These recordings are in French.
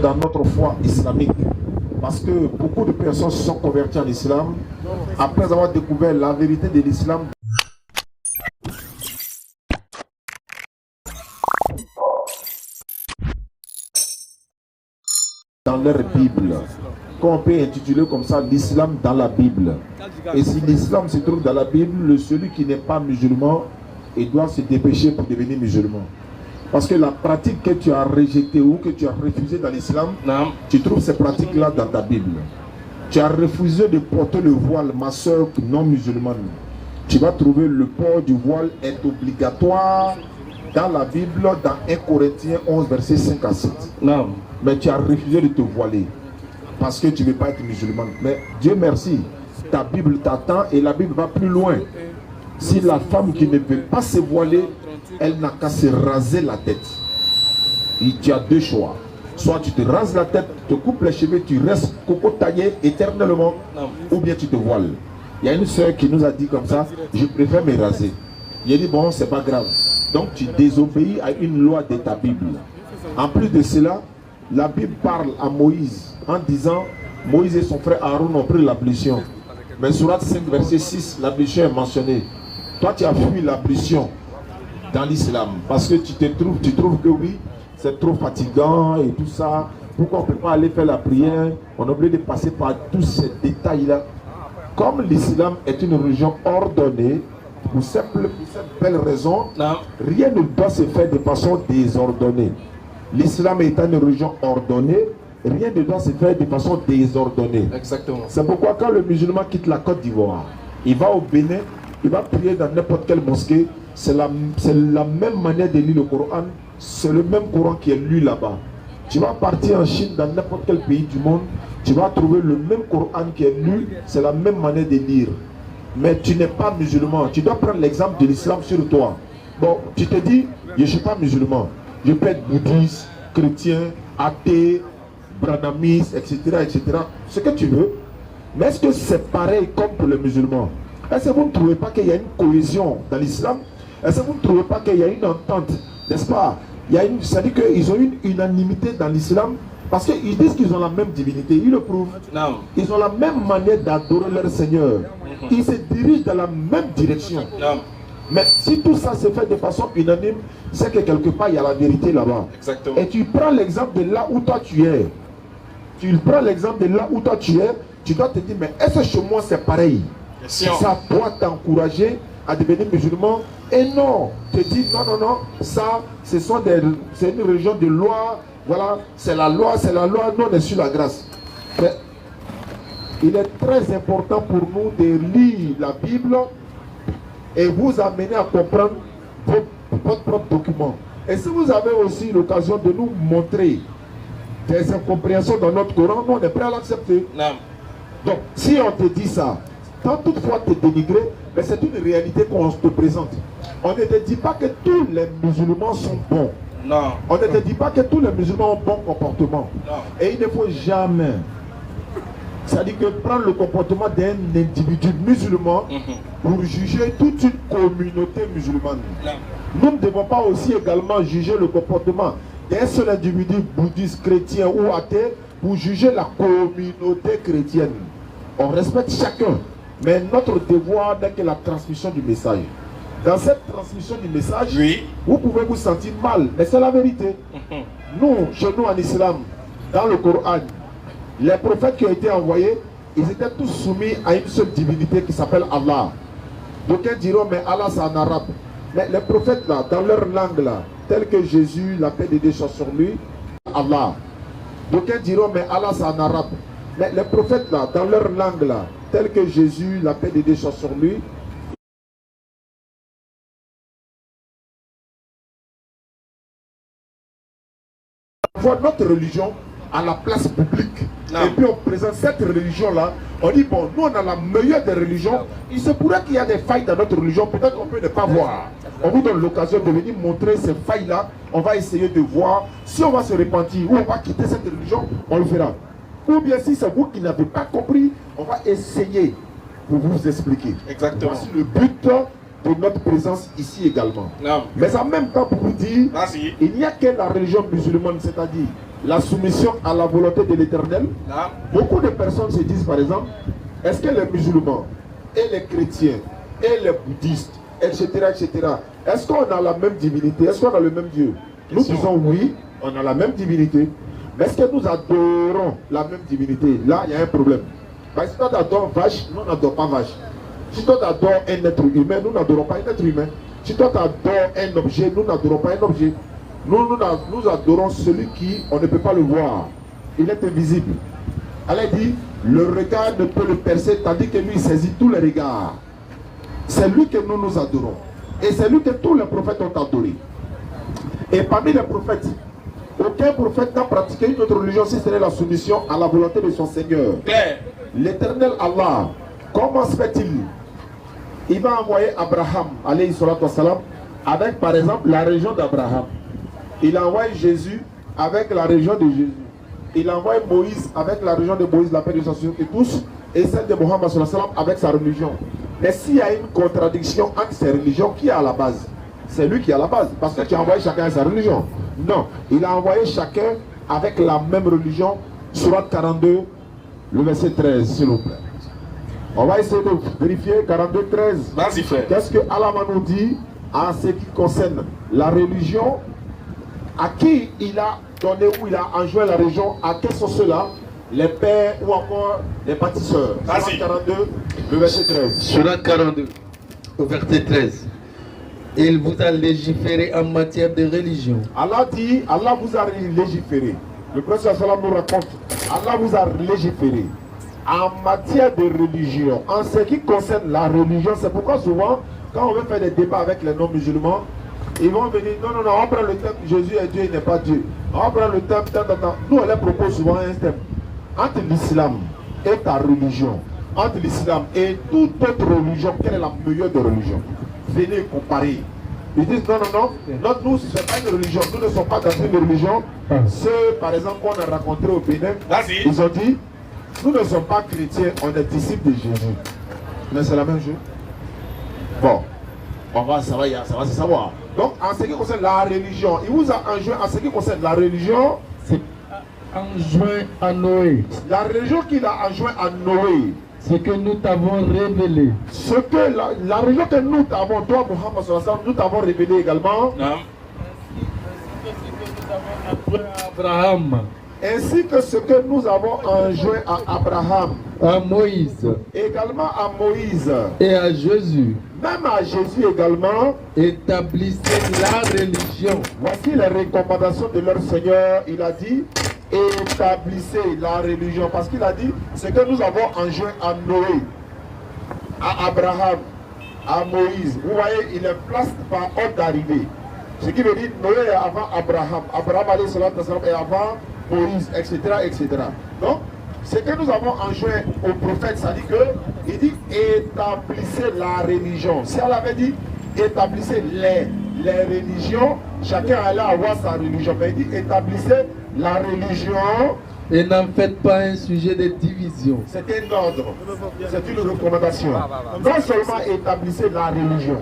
dans notre foi islamique. Parce que beaucoup de personnes se sont converties en islam après avoir découvert la vérité de l'islam dans leur Bible. Qu'on peut intituler comme ça l'islam dans la Bible. Et si l'islam se trouve dans la Bible, celui qui n'est pas musulman, il doit se dépêcher pour devenir musulman. Parce que la pratique que tu as rejetée ou que tu as refusée dans l'islam, tu trouves ces pratiques-là dans ta Bible. Tu as refusé de porter le voile, ma soeur non musulmane. Tu vas trouver le port du voile est obligatoire dans la Bible, dans 1 Corinthiens 11, versets 5 à 7. Non. Mais tu as refusé de te voiler parce que tu ne veux pas être musulman. Mais Dieu merci, ta Bible t'attend et la Bible va plus loin. Si la femme qui ne veut pas se voiler, elle n'a qu'à se raser la tête. Et tu as deux choix. Soit tu te rases la tête, tu te coupes les cheveux, tu restes coco taillé éternellement, ou bien tu te voiles. Il y a une soeur qui nous a dit comme ça, je préfère me raser. Il a dit bon, c'est pas grave. Donc tu désobéis à une loi de ta Bible. En plus de cela, la Bible parle à Moïse en disant, Moïse et son frère Aaron ont pris l'ablution. Mais Sourate 5, verset 6, l'ablution est mentionnée. Toi, tu as fui l'ablution dans l'islam parce que tu trouves que oui, c'est trop fatigant et tout ça. Pourquoi on ne peut pas aller faire la prière? On est obligé de passer par tous ces détails-là. Comme l'islam est une religion ordonnée, pour cette belle raison, rien ne doit se faire de façon désordonnée. L'islam étant une religion ordonnée, rien ne doit se faire de façon désordonnée. Exactement. C'est pourquoi quand le musulman quitte la Côte d'Ivoire, il va au Bénin, il va prier dans n'importe quelle mosquée, c'est la même manière de lire le Coran, c'est le même Coran qui est lu là-bas. Tu vas partir en Chine, dans n'importe quel pays du monde, tu vas trouver le même Coran qui est lu, c'est la même manière de lire. Mais tu n'es pas musulman, tu dois prendre l'exemple de l'islam sur toi. Bon, tu te dis, je ne suis pas musulman, je peux être bouddhiste, chrétien, athée, branamiste, etc., etc. Ce que tu veux. Mais est-ce que c'est pareil comme pour les musulmans? Est-ce que vous ne trouvez pas qu'il y a une cohésion dans l'islam? Est-ce que vous ne trouvez pas qu'il y a une entente? N'est-ce pas? C'est-à-dire qu'ils ont une unanimité dans l'islam parce qu'ils disent qu'ils ont la même divinité. Ils le prouvent. Non. Ils ont la même manière d'adorer leur Seigneur. Ils se dirigent dans la même direction. Non. Mais si tout ça se fait de façon unanime, c'est que quelque part il y a la vérité là-bas. Exactement. Et tu prends l'exemple de là où toi tu es. Tu prends l'exemple de là où toi tu es, tu dois te dire, mais est-ce que chez moi c'est pareil? Ça doit t'encourager à devenir musulman. Et non, te dis non, non, non, ça, c'est une religion de loi, voilà, c'est la loi, non, on est sur la grâce. Mais il est très important pour nous de lire la Bible et vous amener à comprendre votre propre document. Et si vous avez aussi l'occasion de nous montrer des incompréhensions dans notre Coran, nous on est prêt à l'accepter. Donc, si on te dit ça, tant toutefois te dénigrer, mais c'est une réalité qu'on te présente. On ne te dit pas que tous les musulmans sont bons. Non. On ne te dit pas que tous les musulmans ont bon comportement. Non. Et il ne faut jamais, c'est-à-dire que prendre le comportement d'un individu musulman pour juger toute une communauté musulmane. Non. Nous ne devons pas aussi également juger le comportement d'un seul individu bouddhiste, chrétien ou athée pour juger la communauté chrétienne. On respecte chacun. Mais notre devoir n'est que la transmission du message. Dans cette transmission du message, oui, vous pouvez vous sentir mal, mais c'est la vérité. Nous, chez nous en islam, dans le Coran, les prophètes qui ont été envoyés, ils étaient tous soumis à une seule divinité qui s'appelle Allah. D'aucuns diront, mais Allah c'est en arabe. Mais les prophètes là, dans leur langue là, tel que Jésus, la paix de Dieu soit sur lui, Allah. D'aucuns diront, mais Allah c'est en arabe. Mais les prophètes là, dans leur langue là, tel que Jésus, la paix de Dieu soit sur lui, voit notre religion à la place publique. Non. Et puis on présente cette religion-là, on dit bon, nous on a la meilleure des religions, il se pourrait qu'il y a des failles dans notre religion, peut-être qu'on peut ne pas voir. On vous donne l'occasion de venir montrer ces failles-là, on va essayer de voir si on va se repentir ou on va quitter cette religion, on le fera. Ou bien si c'est vous qui n'avez pas compris, on va essayer pour vous expliquer. Exactement. Voici le but de notre présence ici également. Non. Mais en même temps pour vous dire, il n'y a que la religion musulmane, c'est-à-dire la soumission à la volonté de l'Éternel. Beaucoup de personnes se disent par exemple, est-ce que les musulmans et les chrétiens et les bouddhistes, etc., est-ce qu'on a la même divinité? Est-ce qu'on a le même Dieu? Nous disons oui, on a la même divinité. Mais est-ce que nous adorons la même divinité? Là, il y a un problème. Parce que si toi t'adores vache, nous n'adorons pas vache. Si toi t'adores un être humain, nous n'adorons pas un être humain. Si toi t'adores un objet, nous n'adorons pas un objet. Nous adorons celui qui, on ne peut pas le voir. Il est invisible. Elle dit, le regard ne peut le percer, tandis que lui, il saisit tous les regards. C'est lui que nous adorons. Et c'est lui que tous les prophètes ont adoré. Et parmi les prophètes, aucun prophète n'a pratiqué une autre religion si ce n'est la soumission à la volonté de son Seigneur. L'Éternel Allah, comment se fait-il? Il va envoyer Abraham, alayhi salatu wassalam, avec par exemple la région d'Abraham. Il envoie Jésus avec la région de Jésus. Il envoie Moïse avec la région de Moïse, la paix de sa société tous, et celle de Mohammed sallam avec sa religion. Mais s'il y a une contradiction entre ces religions, qui est à la base? C'est lui qui est à la base, parce que tu as envoyé chacun avec sa religion. Non, il a envoyé chacun avec la même religion. Surat 42, le verset 13, s'il vous plaît. On va essayer de vérifier 42, 13. Vas-y, frère. Qu'est-ce que Allah nous dit en ce qui concerne la religion? À qui il a donné ou il a enjoint la religion? À quels sont ceux-là? Les pères ou encore les bâtisseurs. Surat 42, le verset 13. Surat 42, au verset 13. Il vous a légiféré en matière de religion. Allah dit, Allah vous a légiféré. Le prophète sallam nous raconte, Allah vous a légiféré en matière de religion. En ce qui concerne la religion, c'est pourquoi souvent, quand on veut faire des débats avec les non-musulmans, ils vont venir, non, on prend le thème, Jésus est Dieu, il n'est pas Dieu. On prend le thème, nous on leur propose souvent un thème. Entre l'islam et ta religion, entre l'islam et toute autre religion, quelle est la meilleure des religions? Venez comparer. Ils disent non, nous ce n'est pas une religion, nous ne sommes pas dans une religion. Ceux par exemple qu'on a rencontrés au Bénin, ils ont dit, nous ne sommes pas chrétiens, on est disciples de Jésus. Mais c'est la même chose. Bon, ça va se savoir. Donc en ce qui concerne la religion, il vous a enjoint en ce qui concerne la religion. C'est enjoint à Noé. La religion qu'il a enjoint à Noé. Ce que nous t'avons révélé. Ce que la religion que nous t'avons, toi Mohammed, nous t'avons révélé également. Non. Abraham. Ainsi que ce que nous avons enjoint à Abraham. À Moïse. Également à Moïse. Et à Jésus. Même à Jésus également. Établissez la religion. Voici les recommandations de leur Seigneur. Il a dit, établissez la religion. Parce qu'il a dit, ce que nous avons enjoint à Noé, à Abraham, à Moïse. Vous voyez, il est place par ordre d'arrivée. Ce qui veut dire, Noé est avant Abraham. Abraham est avant Moïse, etc., etc. Donc, ce que nous avons enjoint au prophète, ça dit que, il dit, établissez la religion. Si elle avait dit, établissez les religions, chacun allait avoir sa religion. Mais il dit, établissez la religion. Et n'en faites pas un sujet de division. C'est un ordre, c'est une recommandation. Non seulement établissez la religion,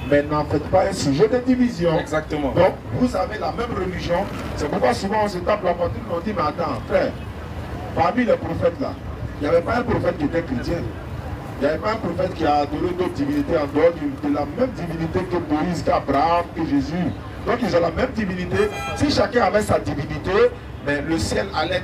mais n'en faites pas un sujet de division. Exactement. Donc, vous avez la même religion. C'est pourquoi souvent on se tape la poitrine et on dit, mais attends, frère, parmi les prophètes là, il n'y avait pas un prophète qui était chrétien. Il n'y avait pas un prophète qui a adoré d'autres divinités en dehors de la même divinité que Moïse, qu'Abraham, que Jésus. Donc ils ont la même divinité. Si chacun avait sa divinité, mais le ciel allait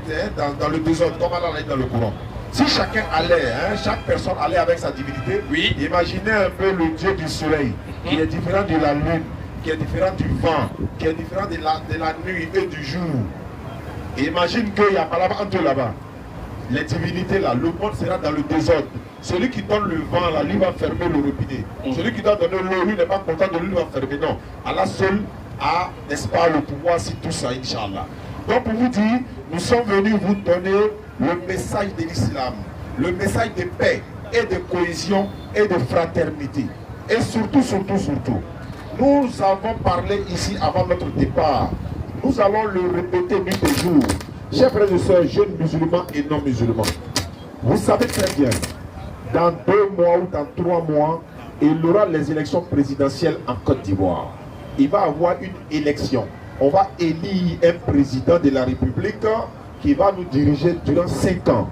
dans le désordre, comme Allah allait dans le courant. Si chacun allait, chaque personne allait avec sa divinité, oui. Imaginez un peu le Dieu du soleil, qui est différent de la lune, qui est différent du vent, qui est différent de la nuit et du jour. Et imagine qu'il n'y a pas là-bas, entre là-bas. Les divinités là, le monde sera dans le désordre. Celui qui donne le vent là, lui va fermer le robinet. Celui qui doit donner l'eau, lui n'est pas content de lui va fermer. Non, Allah seul a, n'est-ce pas, le pouvoir sur tout ça, Inch'Allah. Donc pour vous dire, nous sommes venus vous donner le message de l'islam, le message de paix et de cohésion et de fraternité. Et surtout, nous avons parlé ici avant notre départ. Nous allons le répéter nuit et jour. Chers frères et sœurs, jeunes musulmans et non musulmans, vous savez très bien, dans 2 mois ou dans 3 mois, il y aura les élections présidentielles en Côte d'Ivoire. Il va y avoir une élection. on va élire un président de la République qui va nous diriger durant 5 ans.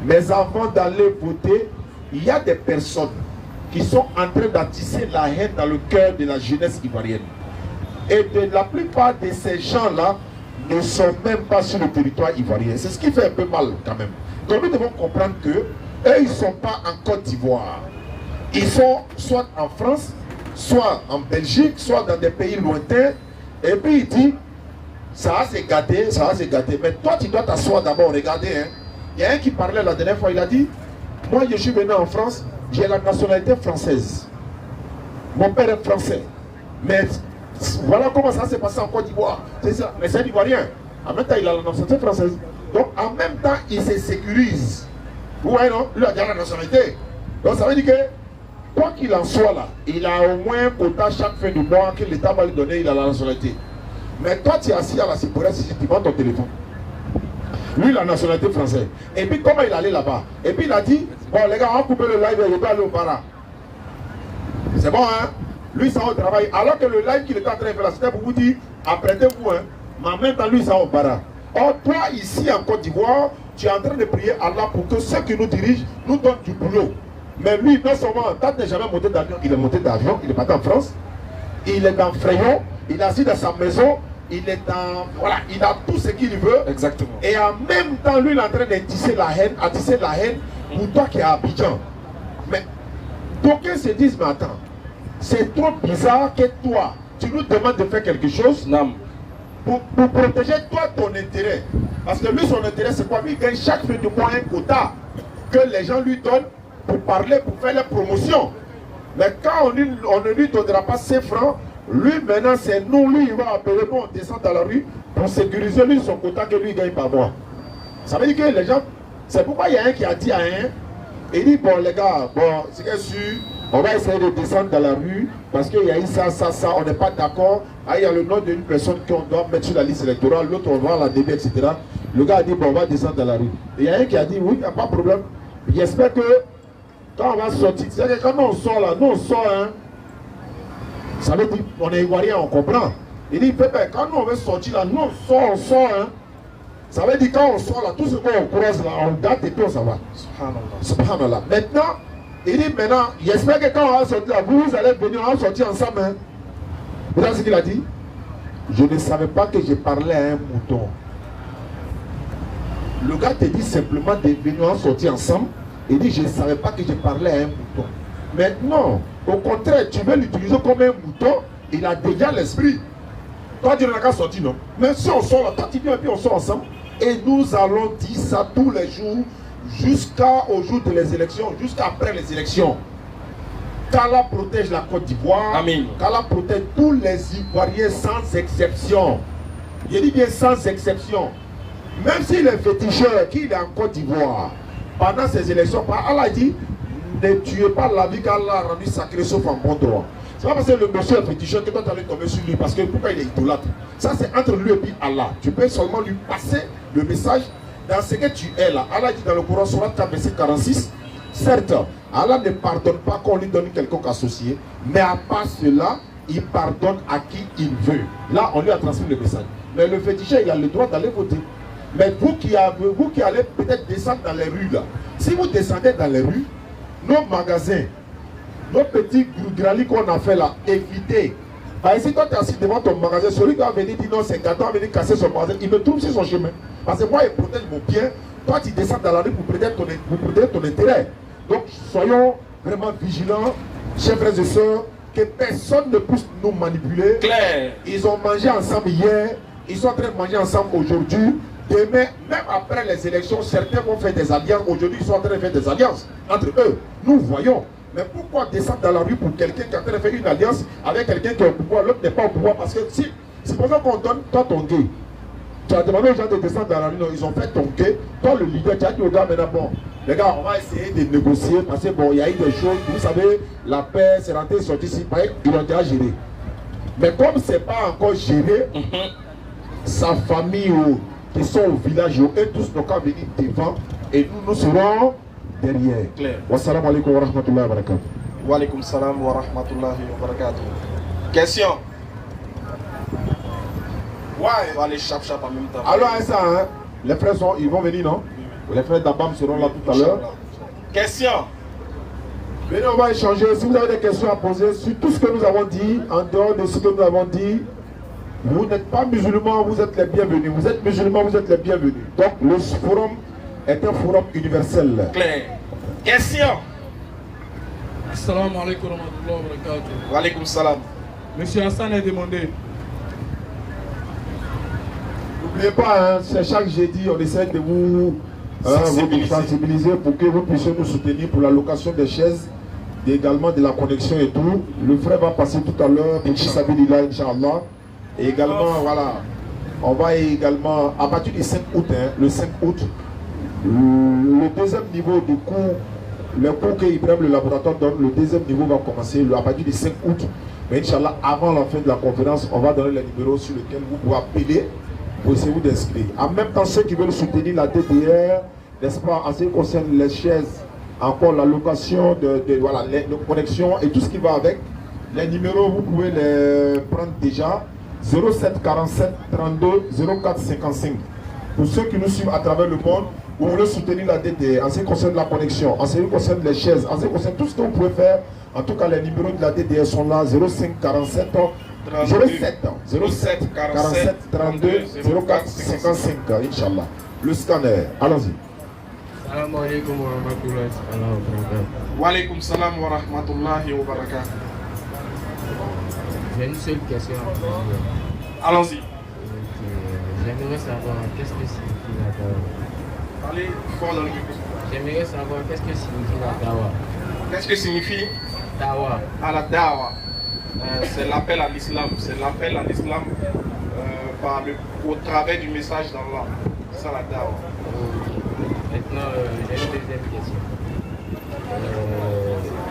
Mais avant d'aller voter, il y a des personnes qui sont en train d'attiser la haine dans le cœur de la jeunesse ivoirienne. Et la plupart de ces gens-là ne sont même pas sur le territoire ivoirien. C'est ce qui fait un peu mal quand même. Donc nous devons comprendre que eux, ils ne sont pas en Côte d'Ivoire. Ils sont soit en France, soit en Belgique, soit dans des pays lointains. Et puis il dit, ça va se gâter, ça va se gâter. Mais toi, tu dois t'asseoir d'abord, regardez. Hein. Il y a un qui parlait la dernière fois, il a dit, moi je suis venu en France, j'ai la nationalité française. Mon père est français. Mais voilà comment ça s'est passé en Côte d'Ivoire. C'est ça. Mais c'est un Ivoirien. En même temps, il a la nationalité française. Donc en même temps, il se sécurise. Vous voyez, non? Lui a déjà la nationalité. Donc ça veut dire que, quoi qu'il en soit là, il a au moins un quota chaque fin du mois que l'État va lui donner, il a la nationalité. Mais toi, tu es assis à la Cypresse, si tu prends ton téléphone. Lui, la nationalité française. Et puis, comment il allait là-bas? Et puis, il a dit, bon, les gars, on va couper le live et il va aller au para. C'est bon, hein? Lui, ça va au travail. Alors que le live qu'il était en train de faire, c'était pour vous dire, apprêtez-vous, hein? Mais en même temps, lui, ça va au para. Or, toi, ici, en Côte d'Ivoire, tu es en train de prier Allah pour que ceux qui nous dirigent nous donnent du boulot. Mais lui, non seulement, tant n'est jamais monté d'avion, il est monté d'avion, il est parti en France, il est dans Frayon, il est assis dans sa maison, il est dans, voilà, il a tout ce qu'il veut. Exactement. Et en même temps, lui, il est en train de tisser la haine pour toi qui es à Abidjan. Mais d'aucuns se disent, mais attends, c'est trop bizarre que toi, tu nous demandes de faire quelque chose pour protéger toi ton intérêt. Parce que lui, son intérêt, c'est quoi? Lui, il gagne chaque fin du mois un quota que les gens lui donnent pour parler, pour faire la promotion. Mais quand on ne lui donnera pas 5 francs, lui maintenant c'est nous, lui il va appeler, nous on descend dans la rue pour sécuriser lui son quota que lui gagne par mois. Ça veut dire que les gens, c'est pourquoi il y a un qui a dit à un, il dit bon les gars, bon c'est que sûr, on va essayer de descendre dans la rue parce qu'il y a eu ça, on n'est pas d'accord. Ah, il y a le nom d'une personne qu'on doit mettre sur la liste électorale, l'autre on va la débiter, etc. Le gars a dit bon on va descendre dans la rue. Et il y a un qui a dit oui, il n'y a pas de problème. J'espère que quand on va sortir, c'est-à-dire que quand on sort là, nous on sort, hein, ça veut dire on est ivoirien, on comprend. Il dit, Pépé, quand nous on veut sortir là, nous on sort, hein. Ça veut dire quand on sort là, tout ce qu'on croise là, on date et puis on s'en va. Subhanallah. Maintenant, il dit maintenant, j'espère que quand on va sortir là, vous allez venir, on va sortir ensemble. Hein. Vous savez ce qu'il a dit? Je ne savais pas que je parlais à un mouton. Le gars te dit simplement de venir en sortir ensemble. Il dit, je ne savais pas que je parlais à un mouton. Maintenant, au contraire, tu veux l'utiliser comme un mouton, il a déjà l'esprit. Toi, tu n'as qu'à sortir, non? Mais si on sort là, toi, tu viens et puis on sort ensemble. Et nous allons dire ça tous les jours, jusqu'au jour des élections, jusqu'après les élections. Qu'Allah protège la Côte d'Ivoire. Amen. Qu'Allah protège tous les Ivoiriens sans exception. Je dis bien sans exception. Même s'il est féticheur, qu'il est en Côte d'Ivoire, pendant ces élections, Allah dit, ne tuez pas la vie qu'Allah a rendue sacrée sauf en bon droit. C'est pas parce que le monsieur est féticheur que toi tu allais tomber sur lui, parce que pourquoi il est idolâtre? Ça c'est entre lui et puis Allah. Tu peux seulement lui passer le message dans ce que tu es là. Allah dit dans le Coran, Surat 4, verset 46, certes, Allah ne pardonne pas qu'on lui donne quelconque associé, mais à part cela, il pardonne à qui il veut. Là, on lui a transmis le message. Mais le féticheur, il a le droit d'aller voter. Mais vous qui allez peut-être descendre dans les rues là, si vous descendez dans les rues, nos magasins, nos petits grali qu'on a fait là, évitez. Bah, si toi tu es assis devant ton magasin, celui qui va venir dire non, c'est gâteau, va venir casser son magasin, il me trouve sur son chemin. Parce que moi, il protège mon bien. Toi, tu descends dans la rue pour protéger ton intérêt. Donc, soyons vraiment vigilants, chers frères et sœurs, que personne ne puisse nous manipuler. Claire. Ils ont mangé ensemble hier, ils sont en train de manger ensemble aujourd'hui. Demain, même après les élections, certains vont faire des alliances. Aujourd'hui, ils sont en train de faire des alliances entre eux. Nous voyons. Mais pourquoi descendre dans la rue pour quelqu'un qui est en train de faire une alliance avec quelqu'un qui est au pouvoir, l'autre n'est pas au pouvoir? Parce que si, c'est pour ça qu'on donne, toi ton gay. Tu as demandé aux gens de descendre dans la rue, non, ils ont fait ton gay. Toi le leader, tu as dit aux gars maintenant, bon, les gars, on va essayer de négocier parce que bon, il y a eu des choses, vous savez, la paix, c'est rentré, sorti ici, ils ont déjà géré. Mais comme ce n'est pas encore géré, sa famille qui sont au village, eux tous n'ont qu'à venir devant et nous serons derrière. Claire. Wassalamu alaikum wa rahmatullahi wa barakatuh. Wa alaikum salam wa rahmatullahi wa barakatuh. Question. Ouais, on va aller chap-chap en même temps. Alors, ça, hein, les frères ils vont venir, non? Les frères d'Abam seront là tout à l'heure. Question. Venez, on va échanger. Si vous avez des questions à poser sur tout ce que nous avons dit, en dehors de ce que nous avons dit, vous n'êtes pas musulmans, vous êtes les bienvenus. Vous êtes musulmans, vous êtes les bienvenus. Donc, le forum est un forum universel. Claire. Question. Assalamu alaikum wa rahmatullahi wa barakatuh. Wa alaikum salam. Monsieur Hassan est demandé. N'oubliez pas, hein, c'est chaque jeudi, on essaie de vous sensibiliser pour que vous puissiez nous soutenir pour la location des chaises et également de la connexion et tout. Le frère va passer tout à l'heure pour Sabilillah, Inch'Allah. Et également, voilà, on va également, à partir du 5 août, hein, le 5 août, le deuxième niveau du cours, le cours que Ibrahim, le laboratoire donne, le deuxième niveau va commencer à partir du 5 août. Mais Inch'Allah, avant la fin de la conférence, on va donner les numéros sur lesquels vous pouvez appeler pour essayer d'inscrire. En même temps, ceux qui veulent soutenir la DDR, n'est-ce pas, en ce qui concerne les chaises, encore la location voilà, les connexions et tout ce qui va avec, les numéros, vous pouvez les prendre déjà. 07 47 32 04 55. Pour ceux qui nous suivent à travers le monde, vous voulez soutenir la DDR en ce qui concerne la connexion, en ce qui concerne les chaises, en ce qui concerne tout ce que vous pouvez faire. En tout cas, les numéros de la DDR sont là. 05 47 07 47 32 04 55. Inch'Allah. Le scanner. Allons-y. Salam alaikum wa rahmatullahi wa barakatuh. Wa alaikum salam wa rahmatullahi wa barakatuh. J'ai une seule question à poser. Allons-y. J'aimerais savoir qu'est-ce que signifie la dawa. Allez, fort dans le micro. J'aimerais savoir qu'est-ce que signifie la dawa. Qu'est-ce que signifie Dawa. à la dawa? C'est l'appel à l'islam. C'est l'appel à l'islam au travers du message d'Allah. C'est ça la dawa. Maintenant, j'ai une deuxième question.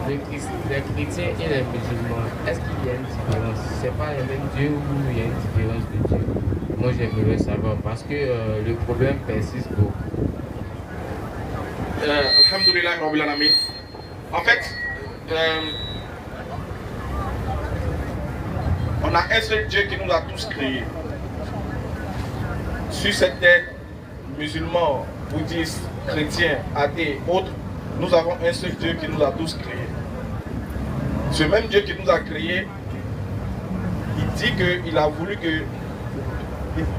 Les chrétiens et les musulmans, est-ce qu'il y a une différence? C'est pas le même Dieu ou il y a une différence de Dieu? Moi, j'aimerais savoir parce que le problème persiste beaucoup. Alhamdulillah Rabbil Alamin. En fait, on a un seul Dieu qui nous a tous créés. Sur cette terre, musulmans, bouddhistes, chrétiens, athées, autres, nous avons un seul Dieu qui nous a tous créés. Ce même Dieu qui nous a créés, il dit qu'il a voulu que,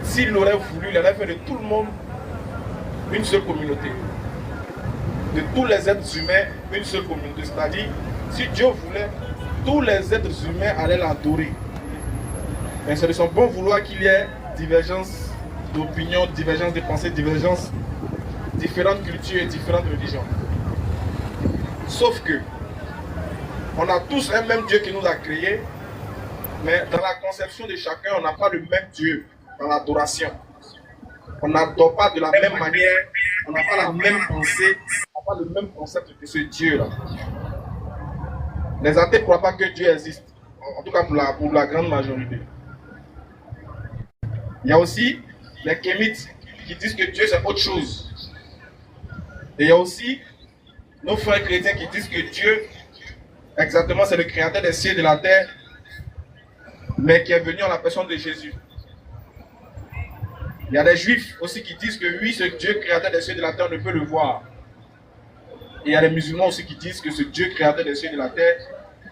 s'il aurait voulu, il aurait fait de tout le monde une seule communauté. De tous les êtres humains, une seule communauté. C'est-à-dire, si Dieu voulait, tous les êtres humains allaient l'adorer. Mais c'est de son bon vouloir qu'il y ait divergence d'opinion, divergence de pensée, divergence, différentes cultures et différentes religions. Sauf que, on a tous un même Dieu qui nous a créés, mais dans la conception de chacun, on n'a pas le même Dieu dans l'adoration. On n'adore pas de la même manière, on n'a pas la même pensée, on n'a pas le même concept de ce Dieu-là. Les athées ne croient pas que Dieu existe, en tout cas pour la grande majorité. Il y a aussi les kémites qui disent que Dieu c'est autre chose. Et il y a aussi nos frères chrétiens qui disent que Dieu, exactement, c'est le créateur des cieux et de la terre, mais qui est venu en la personne de Jésus. Il y a des juifs aussi qui disent que oui, ce Dieu créateur des cieux et de la terre, on ne peut le voir. Et il y a des musulmans aussi qui disent que ce Dieu créateur des cieux et de la terre,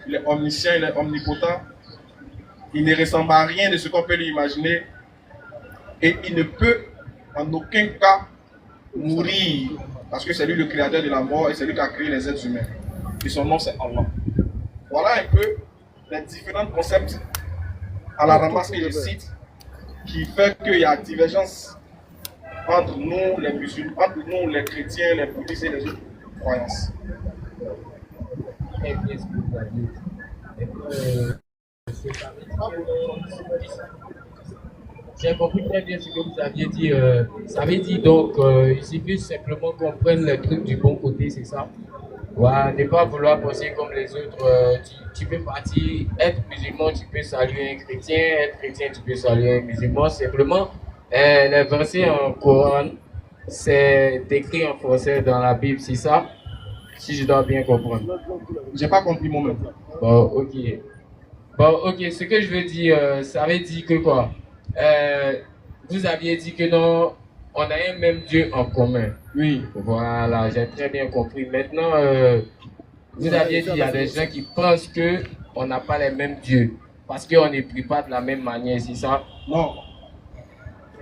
il est omniscient, il est omnipotent, il ne ressemble à rien de ce qu'on peut lui imaginer, et il ne peut en aucun cas mourir, parce que c'est lui le créateur de la mort et c'est lui qui a créé les êtres humains. Et son nom c'est Allah. Voilà un peu les différents concepts à la ramasse que je cite, qui fait qu'il y a divergence entre nous les musulmans, entre nous les chrétiens, les bouddhistes et les autres croyances. J'ai compris très bien ce que vous aviez dit. Ça veut dire donc, il suffit simplement qu'on prenne les trucs du bon côté, c'est ça? Ouais, ne pas vouloir penser comme les autres. Tu peux partir, être musulman, tu peux saluer un chrétien, être chrétien, tu peux saluer un musulman. Simplement, les versets en Coran, c'est écrit en français dans la Bible, c'est ça? Si je dois bien comprendre. J'ai pas compris moi-même. Bon, ok. Bon, ok, ce que je veux dire, ça veut dire que quoi? vous aviez dit que non, on a un même Dieu en commun. Oui. Voilà, j'ai très bien compris. Maintenant, vous aviez dit qu'il y a des gens qui pensent qu'on n'a pas les mêmes dieux. Parce qu'on ne prie pas de la même manière, c'est ça? Non.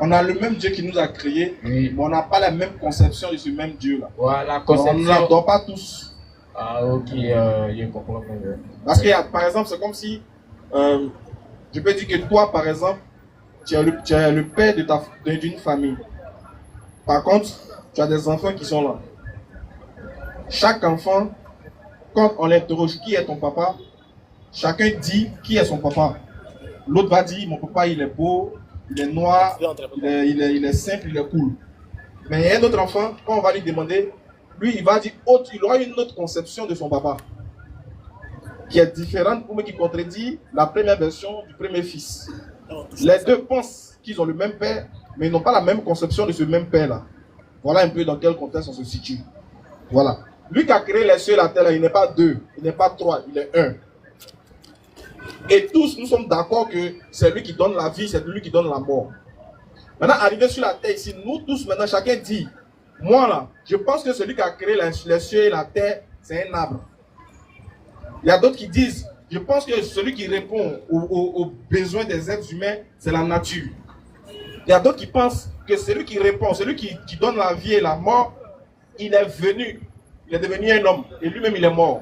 On a le même Dieu qui nous a créés, Oui. mais on n'a pas la même conception de ce même Dieu-là. Voilà, On ne conception. l'adore pas tous. Ah, ok, je comprends. Parce que, par exemple, c'est comme si, je peux dire que toi, par exemple, tu es le père d'une famille. Par contre, tu as des enfants qui sont là. Chaque enfant, quand on l'interroge qui est ton papa, chacun dit qui est son papa. L'autre va dire, mon papa il est beau, il est noir, il est simple, il est cool. Mais il y a un autre enfant, quand on va lui demander, lui il va dire, il aura une autre conception de son papa, qui est différente ou qui contredit la première version du premier fils. Les deux pensent qu'ils ont le même père, mais ils n'ont pas la même conception de ce même père-là. Voilà un peu dans quel contexte on se situe. Voilà. Lui qui a créé les cieux et la terre, il n'est pas deux, il n'est pas trois, il est un. Et tous, nous sommes d'accord que c'est lui qui donne la vie, c'est lui qui donne la mort. Maintenant, arrivé sur la terre ici, nous tous, maintenant, chacun dit, moi là, je pense que celui qui a créé les cieux et la terre, c'est un arbre. Il y a d'autres qui disent, je pense que celui qui répond aux besoins des êtres humains, c'est la nature. Il y a d'autres qui pensent que celui qui répond, celui qui donne la vie et la mort, il est venu, il est devenu un homme, et lui-même il est mort.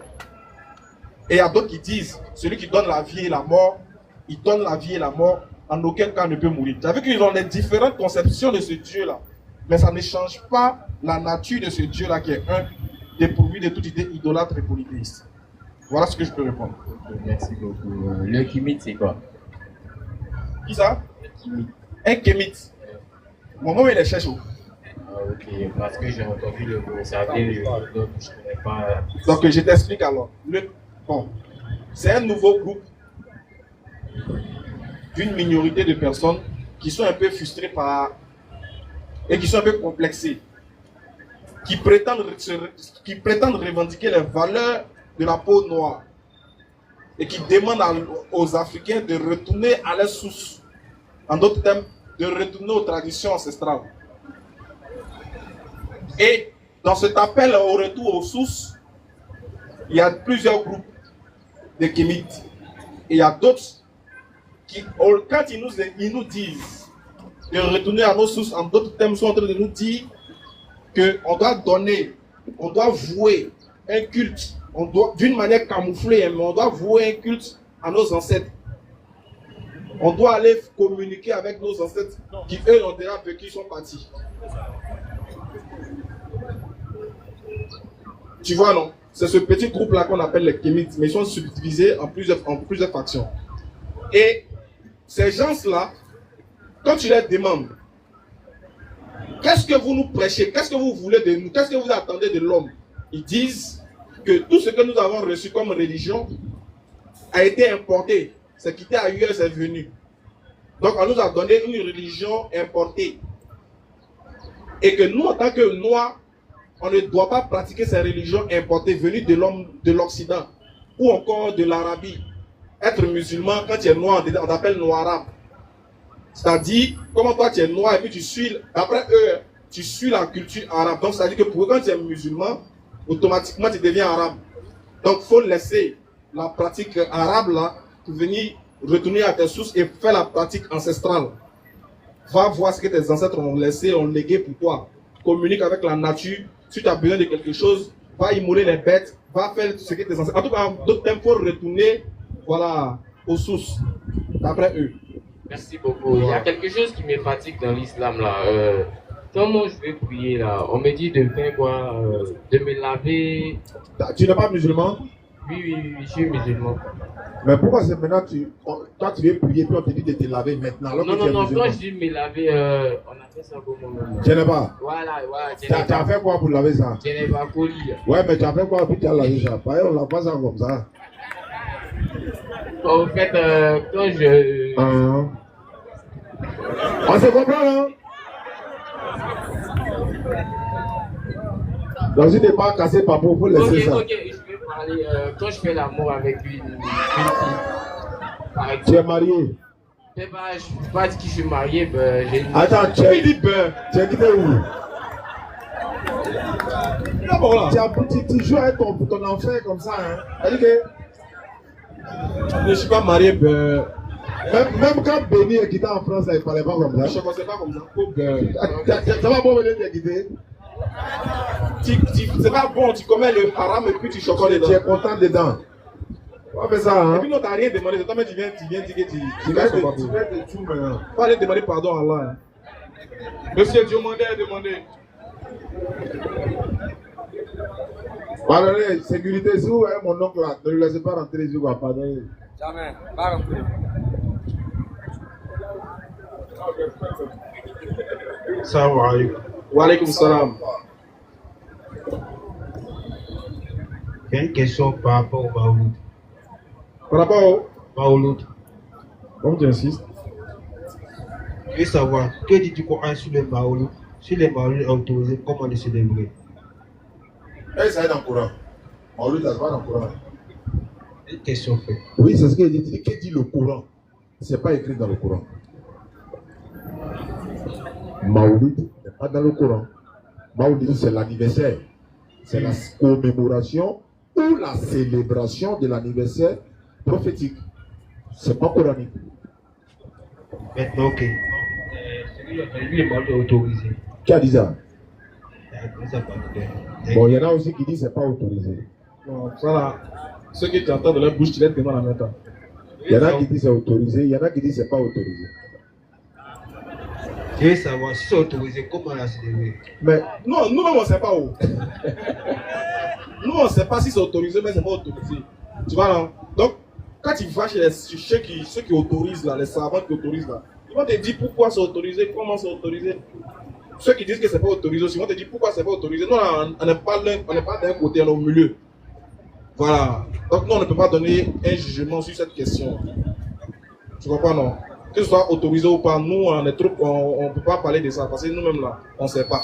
Et il y a d'autres qui disent, celui qui donne la vie et la mort, il donne la vie et la mort, en aucun cas ne peut mourir. Vous savez qu'ils ont les différentes conceptions de ce Dieu-là, mais ça ne change pas la nature de ce Dieu-là qui est un, dépourvu de toute idée idolâtre et polythéiste. Voilà ce que je peux répondre. Merci beaucoup. Le Kémite, c'est quoi? Qui ça? Le Kémite. Un Kémite. Mon nom il est cherche. Ah, ok, parce que j'ai entendu le mot, ça vient de donc je ne connais pas. Donc je t'explique alors. Bon, c'est un nouveau groupe d'une minorité de personnes qui sont un peu frustrées et qui sont un peu complexées, qui prétendent revendiquer les valeurs de la peau noire et qui demandent aux Africains de retourner à leur source, en d'autres termes, de retourner aux traditions ancestrales. Et dans cet appel au retour aux sources, il y a plusieurs groupes de Kémites. Et il y a d'autres qui, quand ils nous disent de retourner à nos sources, en d'autres termes, sont en train de nous dire qu'on doit donner, on doit vouer un culte, d'une manière camouflée, mais on doit vouer un culte à nos ancêtres. On doit aller communiquer avec nos ancêtres qui, eux, ont déjà vécu, ils sont partis. Tu vois, non? C'est ce petit groupe-là qu'on appelle les Kémites, mais ils sont subdivisés en plusieurs factions. Et ces gens-là, quand tu leur demandes, qu'est-ce que vous nous prêchez? Qu'est-ce que vous voulez de nous? Qu'est-ce que vous attendez de l'homme? Ils disent que tout ce que nous avons reçu comme religion a été importé. C'est quitté ailleurs, c'est venu. Donc on nous a donné une religion importée. Et que nous, en tant que Noirs, on ne doit pas pratiquer ces religions importées venues de l'Occident ou encore de l'Arabie. Être musulman, quand tu es noir, on t'appelle noir-arabe. C'est-à-dire, comment toi tu es noir et puis tu suis, après eux, tu suis la culture arabe. Donc c'est-à-dire que pour eux, quand tu es musulman, automatiquement tu deviens arabe. Donc il faut laisser la pratique arabe là, pour venir retourner à tes sources et faire la pratique ancestrale. Va voir ce que tes ancêtres ont laissé, ont légué pour toi. Communique avec la nature. Si tu as besoin de quelque chose, va immoler les bêtes, va faire ce que tes ancêtres. En tout cas, d'autres temps, il faut retourner, voilà, aux sources, d'après eux. Merci beaucoup. Il y a quelque chose qui me fatigue dans l'islam là. Comment je vais prier là? On me dit de faire quoi? De me laver. Tu n'es pas musulman? Oui, je suis musulman. Mais pourquoi c'est maintenant quand tu veux prier, puis on te dit de te laver maintenant? Non, quand je dis me laver, on a fait ça comment même? Tu n'es pas? Voilà, tu as fait quoi pour laver ça? Je n'ai pas collé. Ouais, mais tu as fait quoi pour te laver ça? Pareil, on ne lave pas ça comme ça. En fait, quand je... On se comprend, hein? Donc si tu n'es pas cassé par peau, il faut laisser ça. Ok, je vais parler. Quand je fais l'amour avec une fille, tu es marié? Je ne peux pas dire que je suis marié, ben, j'ai une... Attends, tu as quitté où? D'abord là. Tu joues avec ton enfant comme ça, hein? C'est-à-dire que Je ne suis pas marié, ben. même quand Béni est quitté en France, il ne parlait pas comme ça. Je ne pensais pas comme ça. Ça va bon venir te quitter? C'est pas bon, tu commets le haram et puis tu chocoles dedans. Tu es content dedans. On va faire ça, Et hein? puis non, tu n'as rien demandé. Toi, tu viens dire que tu vas fais te tout maintenant. faut aller demander pardon à Allah. Hein. Monsieur Diomandé a demandé. Pardonnez, sécurité, si vous voyez mon oncle là, ne le laissez pas rentrer ici, quoi, pardonnez. Jamais, pas rentrer. Salam alaikum. Wa alaikum salam. J'ai une question par rapport au Maouloud. Par rapport au Maouloud. Comme tu insistes. Je veux savoir, que dit du Coran sur le Maouloud? Si les Maouloud sont autorisés, comment les célébrer? Eh, ça est dans le Coran. Maouloud, ça se voit dans le Coran. Une question faite. Oui, c'est ce qu'il dit. Que dit le Coran? C'est pas écrit dans le Coran. Maouloud n'est pas dans le Coran. Maouloud, c'est l'anniversaire. C'est la commémoration ou la célébration de l'anniversaire prophétique. C'est pas coranique. Maintenant, ok. Celui le Maouloud est autorisé. Qui a dit ça? Bon, Bon, il y en a aussi qui disent que c'est pas autorisé. Non, ça là, ceux qui t'entendent de leur bouche, tu les demandes en même temps. Il y en a qui disent que c'est autorisé, il y en a qui disent que c'est pas autorisé. je veux savoir, si c'est autorisé, comment la célébrer? Mais non, nous-mêmes on ne sait pas où. Nous on ne sait pas si c'est autorisé, mais c'est pas autorisé. Tu vois là? Donc, quand tu vas chez ceux qui autorisent là, les savants qui autorisent là, ils vont te dire pourquoi c'est autorisé, comment c'est autorisé. Ceux qui disent que c'est pas autorisé aussi, ils vont te dire pourquoi c'est pas autorisé. Nous on n'est pas d'un côté, on est au milieu. Voilà. Donc nous on ne peut pas donner un jugement sur cette question. Tu comprends non? Que ce soit autorisé ou pas, nous on est trop, on peut pas parler de ça parce que nous-mêmes là, on ne sait pas.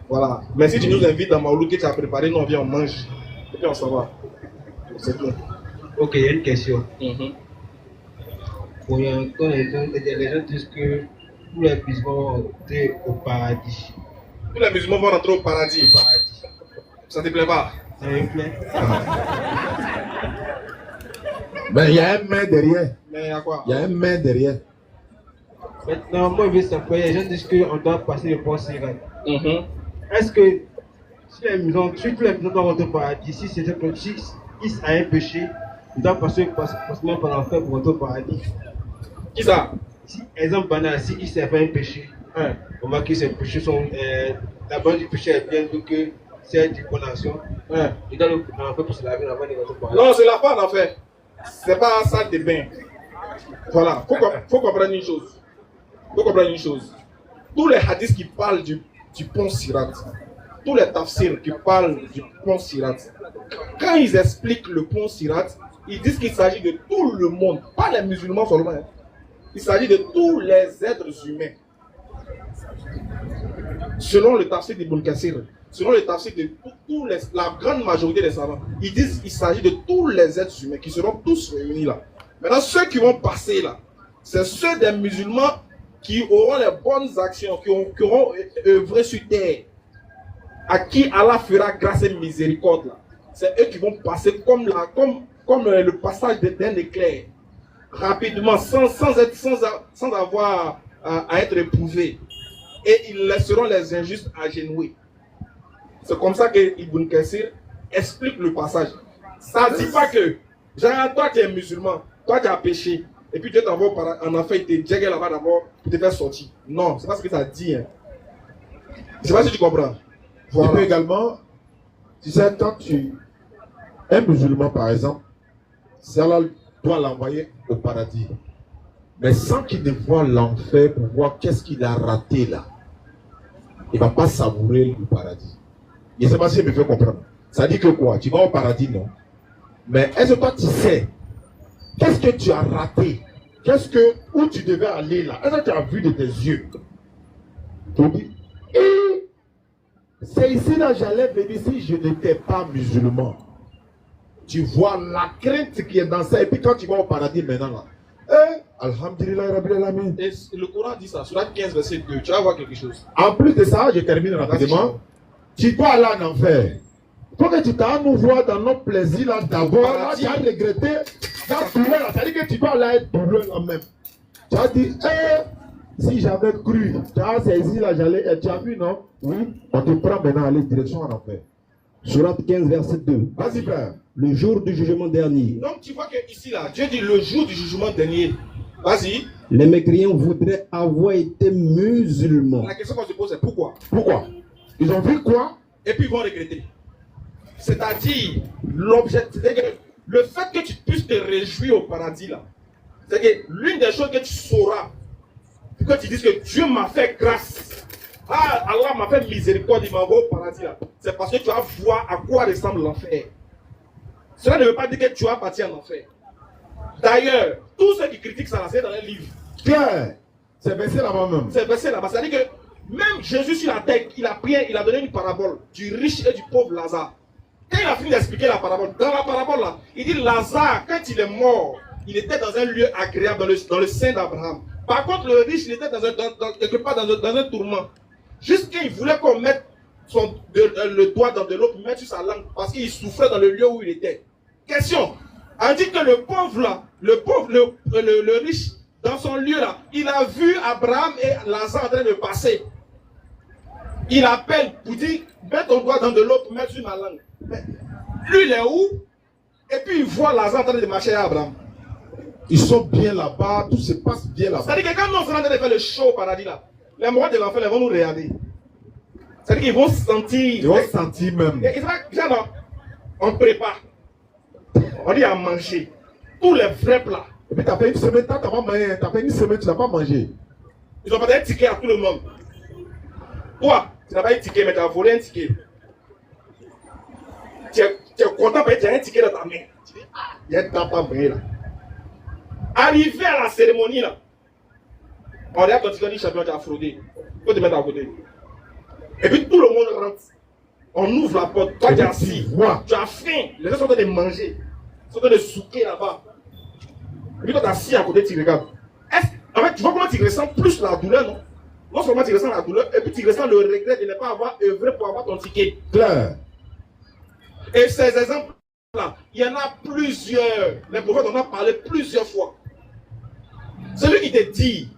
Voilà. Mais si tu nous invites dans Maouloud que tu as préparé, nous on vient, on mange. Et puis on s'en va. C'est tout. Ok, il y a une question. Bon, quand les gens disent que tous les musulmans vont entrer au paradis. Tous les musulmans vont rentrer au paradis. Ça te plaît pas? Ça me plaît. Mais il y a un main derrière. Mais il y a quoi? Il y a un main derrière. Maintenant, moi je veux savoir, les gens disent qu'on doit passer le pont Sirat. Est-ce que si tous les musulmans doivent rentrer au paradis, si c'est si a un péché, ils doivent passer forcément par l'enfer pour rentrer au paradis? Qui ça? Si, exemple banal, si il s'est fait un péché, on voit que ces péchés sont. La base du péché est bien, donc c'est une condamnation. Il doit le l'enfer pour se laver avant de rentrer au paradis. Non, c'est la fin en fait. C'est pas ça de bain. Voilà, faut comprendre une chose. Tous les hadiths qui parlent du pont Sirat, tous les tafsirs qui parlent du pont Sirat, quand ils expliquent le pont Sirat, ils disent qu'il s'agit de tout le monde, pas les musulmans seulement. Il s'agit de tous les êtres humains. Selon le tafsir d'Ibn Kassir, selon le tafsir de la grande majorité des savants, ils disent qu'il s'agit de tous les êtres humains qui seront tous réunis là. Maintenant, ceux qui vont passer là, c'est ceux des musulmans qui auront les bonnes actions, qui auront œuvré sur terre, à qui Allah fera grâce et miséricorde là. C'est eux qui vont passer comme le passage d'un éclair, rapidement, sans avoir à être éprouvés. Et ils laisseront les injustes agenouillés. C'est comme ça que Ibn Kassir explique le passage. Ça ne dit pas que, genre, toi tu es musulman, toi tu as péché, et puis Dieu t'envoie en enfer, il te jette là-bas d'abord pour te faire sortir. Non, c'est pas ce que ça dit. Hein. Je sais pas si tu comprends. Voilà. Et puis également, tu sais, quand un musulman par exemple, Allah doit l'envoyer au paradis. Mais sans qu'il ne voit l'enfer pour voir qu'est-ce qu'il a raté là, il ne va pas savourer le paradis. Je ne sais pas si je me fais comprendre. Ça dit que quoi? Tu vas au paradis, non? Mais est-ce que toi tu sais qu'est-ce que tu as raté? Où tu devais aller là? Est-ce que tu as vu de tes yeux? Et c'est ici là j'allais venir si je n'étais pas musulman. Tu vois la crainte qui est dans ça. Et puis quand tu vas au paradis maintenant là, Alhamdulillah Rabbil Alamin. Et le Coran dit ça, Surat 15, verset 2. Tu vas voir quelque chose. En plus de ça, je termine rapidement. Tu dois aller en enfer. Faut que tu t'en nous voir dans nos plaisirs là d'abord. Là, tu as regretté. C'est-à-dire que tu dois aller être douloureux là même. Tu as dit, si j'avais cru, tu as saisi là, j'allais. Tu as vu, non? Oui. On te prend maintenant à aller direction en enfer. Surat 15, verset 2. Vas-y, frère. Le jour du jugement dernier. Donc tu vois que ici là, Dieu dit le jour du jugement dernier. Vas-y. Les mécréants voudraient avoir été musulmans. La question qu'on se pose c'est pourquoi? Pourquoi? Ils ont vu quoi? Et puis ils vont regretter. C'est-à-dire, l'objectif, le fait que tu puisses te réjouir au paradis là, c'est que l'une des choses que tu sauras, c'est que tu dises que Dieu m'a fait grâce. Ah, Allah m'a fait miséricorde, il m'a envoyé au paradis là. C'est parce que tu vas voir à quoi ressemble l'enfer. Cela ne veut pas dire que tu vas partir en enfer. D'ailleurs, tous ceux qui critiquent ça, c'est dans les livres. Claire, c'est versé là-bas même. C'est versé là-bas. C'est-à-dire que même Jésus sur la terre, il a prié, il a donné une parabole du riche et du pauvre Lazare. Quand il a fini d'expliquer la parabole, dans la parabole là, il dit Lazare, quand il est mort, il était dans un lieu agréable, dans le sein d'Abraham. Par contre, le riche, il était quelque part dans un tourment. Jusqu'à il voulait qu'on mette le doigt dans de l'eau pour mettre sur sa langue, parce qu'il souffrait dans le lieu où il était. Question. On dit que le pauvre là, le riche, dans son lieu là, il a vu Abraham et Lazare en train de passer. Il appelle pour dire, mets ton doigt dans de l'eau pour mettre sur ma langue. Mais lui, il est où? Et puis il voit Lazare en train de marcher à Abraham. Ils sont bien là-bas, tout se passe bien là-bas. C'est-à-dire que quand nous sommes en train de faire le show au paradis là, les morts de l'enfer, ils vont nous regarder. C'est-à-dire qu'ils vont se sentir. Ils vont se sentir même. Et genre, on prépare. On dit à manger. Tous les vrais plats. Et puis tu as fait une semaine, tu n'as pas mangé. Tu as fait une semaine, tu n'as pas mangé. Ils ont pas donné un ticket à tout le monde. Toi, tu n'as pas un ticket, mais tu as volé un ticket. Tu es content parce que tu as un ticket dans ta main. Tu dis, ah, il y a un tapas là. Arrivé à la cérémonie là, on regarde ton ticket, on dit champion, tu as fraudé. Il faut te mettre à côté. Et puis tout le monde rentre. On ouvre la porte. Toi, tu es assis. Tu as faim. Les gens sont en train de manger. Ils sont en train de souquer là-bas. Et puis toi, tu es assis à côté, tu regardes. En fait, tu vois comment tu ressens plus la douleur, non? Non seulement tu ressens la douleur, et puis tu ressens le regret de ne pas avoir œuvré pour avoir ton ticket. Claire. Et ces exemples-là, il y en a plusieurs. Les prophètes en ont parlé plusieurs fois. Celui qui te dit,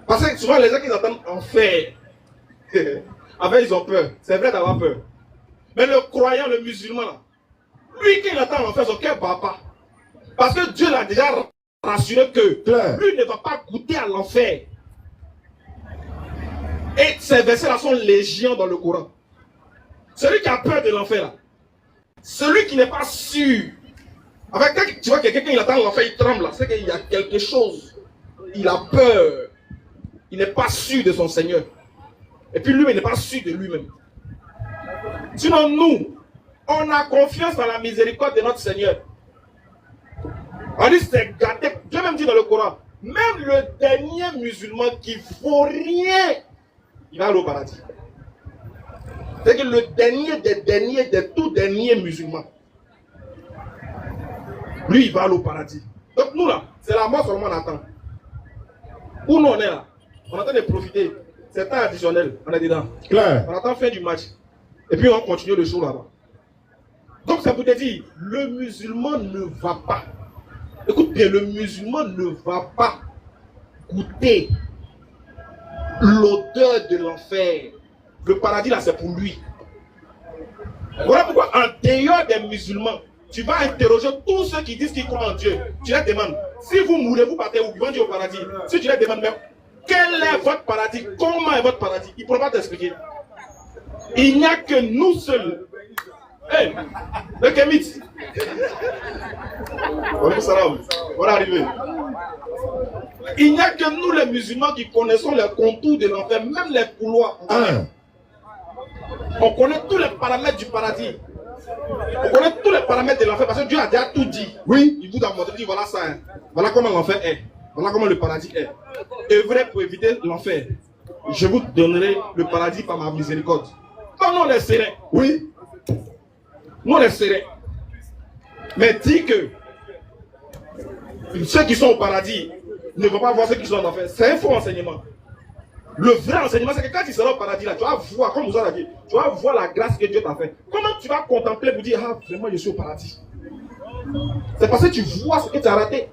parce que souvent les gens qui entendent enfer, en fait ils ont peur. C'est vrai d'avoir peur. Mais le croyant, le musulman, là, lui qui entend l'enfer, son cœur ne bat pas. Parce que Dieu l'a déjà rassuré que lui ne va pas goûter à l'enfer. Et ces versets-là sont légion dans le Coran. Celui qui a peur de l'enfer, là, celui qui n'est pas sûr. En fait, quand tu vois que quelqu'un il attend l'enfer, il tremble, c'est qu'il y a quelque chose. Il a peur. Il n'est pas sûr de son Seigneur. Et puis lui, il n'est pas sûr de lui-même. Sinon, nous, on a confiance dans la miséricorde de notre Seigneur. On dit c'est gâté. Dieu même dit dans le Coran, même le dernier musulman qui ne vaut rien, il va aller au paradis. C'est que le dernier des derniers, des tout derniers musulmans, lui, il va aller au paradis. Donc nous là, c'est la mort seulement on attend. Où nous on est là, on attend de profiter. C'est temps additionnel, on est dedans. Claire. On attend fin du match. Et puis on continue le show là-bas. Donc ça peut te dire, le musulman ne va pas. Écoute bien, le musulman ne va pas goûter l'odeur de l'enfer. Le paradis là, c'est pour lui. Voilà pourquoi en dehors des musulmans, tu vas interroger tous ceux qui disent qu'ils croient en Dieu. Tu les demandes, si vous mourrez, vous partez où? Ils vont dire au paradis. Si tu les demandes même, quel est votre paradis? Comment est votre paradis? Ils ne pourront pas t'expliquer. Il n'y a que nous seuls. Hey, le Kémit. On est arrivé. Il n'y a que nous les musulmans qui connaissons les contours de l'enfer, même les couloirs. On connaît tous les paramètres du paradis. On connaît tous les paramètres de l'enfer parce que Dieu a déjà tout dit. Oui. Il vous a montré, il dit voilà ça. Hein. Voilà comment l'enfer est. Voilà comment le paradis est. Œuvrez pour éviter l'enfer. Je vous donnerai le paradis par ma miséricorde. Quand nous on est sereins. Oui. Nous on est sereins. Mais dis que ceux qui sont au paradis ne vont pas voir ceux qui sont en enfer. C'est un faux enseignement. Le vrai enseignement, c'est que quand tu seras au paradis, là, tu vas voir, comme vous avez dit, tu vas voir la grâce que Dieu t'a fait. Comment tu vas contempler pour dire, ah, vraiment, je suis au paradis? C'est parce que tu vois ce que tu as raté.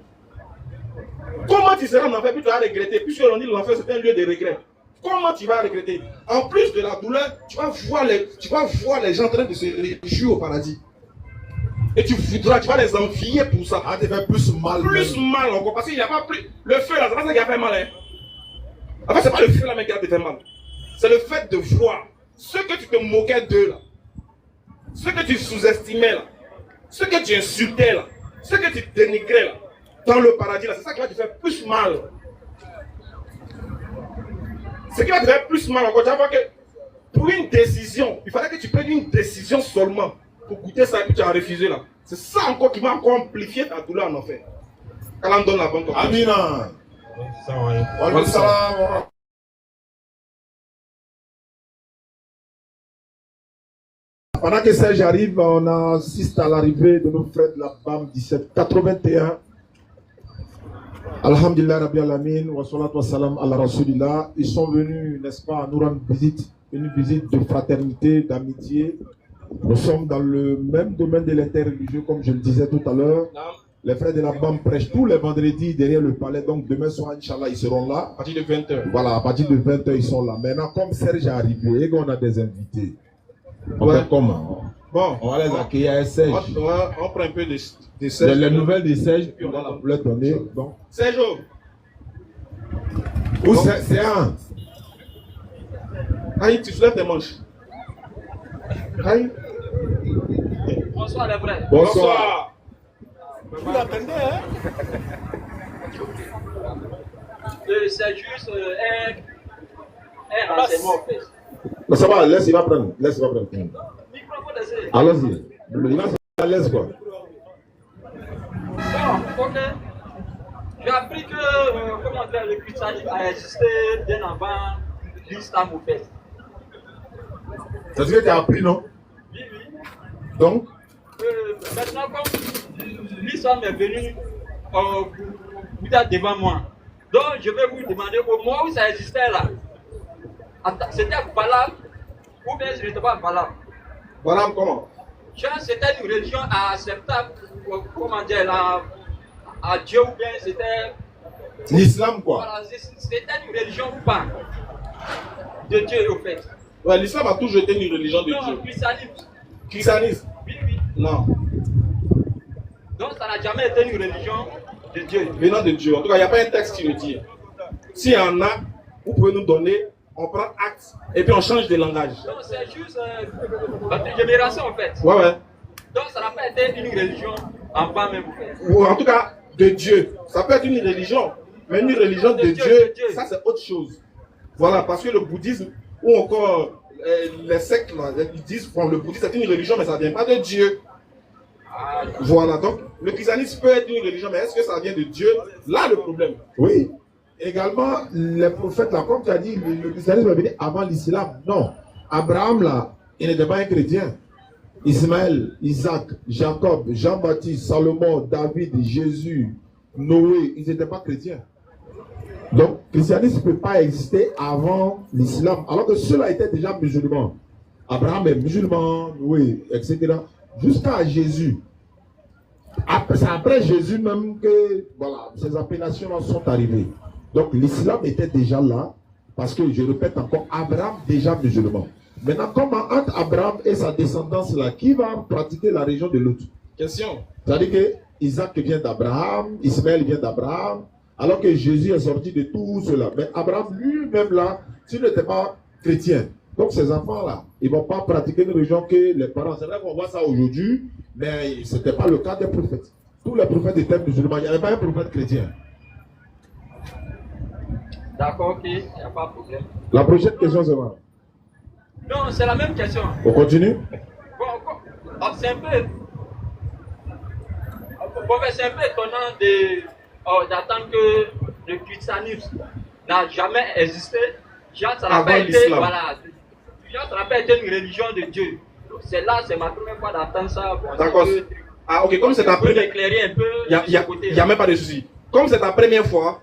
Comment tu seras en enfer, puis tu vas regretter, puisque l'on dit que l'enfer, c'est un lieu de regret. Comment tu vas regretter? En plus de la douleur, tu vas voir les gens en train de se réjouir au paradis. Et tu vas les envier pour ça. Ah, tu fais plus mal. Plus mal encore, parce qu'il n'y a pas plus. Le feu là, c'est pas ça qui a fait mal. Hein. En fait, c'est pas le feu là mais qui a fait mal. C'est le fait de voir ce que tu te moquais d'eux là, ce que tu sous-estimais là, ce que tu insultais là, ce que tu dénigrais là, dans le paradis là, c'est ça qui va te faire plus mal. Ce qui va te faire plus mal encore, tu vas voir que pour une décision, il fallait que tu prennes une décision seulement pour goûter ça et puis tu as refusé là. C'est ça encore qui va encore amplifier ta douleur en enfer. Quand on donne la bonne compréhension. Amina. Pendant que Serge arrive, on assiste à l'arrivée de nos frères de la BAM 1781. Alhamdulillah Rabbi Alamin, wa salatu wa salam ala Rasulillah. Ils sont venus, n'est-ce pas, nous rendre visite, une visite de fraternité, d'amitié. Nous sommes dans le même domaine de l'interreligieux, comme je le disais tout à l'heure. Les frères de la BAM prêchent tous les vendredis derrière le palais. Donc demain soir, Inch'Allah, ils seront là. À partir de 20h. Voilà, à partir de 20h, ils sont là. Maintenant, comme Serge est arrivé et qu'on a des invités, on fait comment? Bon, on va les accueillir à Serge. On prend un peu de Serge. Les nouvelles de Serge, puis on va leur donner. Donc. Serge. Où c'est un? Aïe, tu soulèves tes manches. Aïe. Bonsoir les frères. Bonsoir. Vous l'attendez, hein? C'est juste un renseignement en fait. Mais ça va, laisse, il va prendre. Laisse, il va prendre. Allons-y. Il va se laisse quoi. Bon, ok. J'ai appris que comment dire, le christianisme a existé bien avant l'islam au fait. C'est ce que tu as appris, non? Oui, oui. Donc maintenant, comme l'islam est venu vous êtes devant moi, donc je vais vous demander au moment où ça existait là, c'était valable ou bien ce n'était pas valable? Valable comment? Genre, c'était une religion acceptable, comment dire, à Dieu ou bien c'était... l'islam quoi? Voilà, c'était une religion ou pas? De Dieu au fait. Ouais, l'islam a toujours été une religion de non, Dieu. Christianisme. Christianisme? Oui, oui. Non. Donc ça n'a jamais été une religion de Dieu. Venant de Dieu. En tout cas, il n'y a pas un texte qui le dit. S'il y en a, vous pouvez nous donner, on prend acte et puis on change de langage. Donc c'est juste votre génération en fait. Ouais, ouais. Donc ça n'a pas été une religion en bas même en fait. Ou en tout cas, de Dieu. Ça peut être une religion, mais une religion de Dieu, ça c'est autre chose. Voilà, parce que le bouddhisme, ou encore les sectes, là, ils disent bon, le bouddhisme c'est une religion, mais ça ne vient pas de Dieu. Voilà, donc le christianisme peut être une religion, mais est-ce que ça vient de Dieu? Là le problème. Oui. Également, les prophètes, là, comme tu as dit, le christianisme est venu avant l'islam. Non. Abraham, là, il n'était pas un chrétien. Ismaël, Isaac, Jacob, Jean-Baptiste, Salomon, David, Jésus, Noé, ils n'étaient pas chrétiens. Donc, le christianisme ne peut pas exister avant l'islam, alors que ceux-là étaient déjà musulmans. Abraham est musulman, Noé, etc. Jusqu'à Jésus. C'est après Jésus même que voilà, ces appellations-là sont arrivées. Donc, l'islam était déjà là, parce que, je répète encore, Abraham déjà musulman. Maintenant, comment entre Abraham et sa descendance là, qui va pratiquer la religion de l'autre? Question. C'est-à-dire que Isaac vient d'Abraham, Ismaël vient d'Abraham, alors que Jésus est sorti de tout cela. Mais Abraham lui-même là, s'il n'était pas chrétien, donc ces enfants-là, ils ne vont pas pratiquer une religion que les parents. C'est vrai qu'on voit ça aujourd'hui, mais ce n'était pas le cas des prophètes. Tous les prophètes étaient musulmans, il n'y avait pas un prophète chrétien. D'accord, ok, il n'y a pas de problème. La prochaine question, c'est quoi? Non, c'est la même question. On continue? Bon, c'est un peu... c'est un peu étonnant d'attendre que le christianisme n'a jamais existé. Genre, ça n'a pas été... Voilà. Genre, ça n'a pas été une religion de Dieu. C'est là, c'est ma première fois d'entendre ça. D'accord. Ah, ok, comme c'est ta Tu peux première... éclairer un peu Il n'y a même pas de souci. Comme c'est ta première fois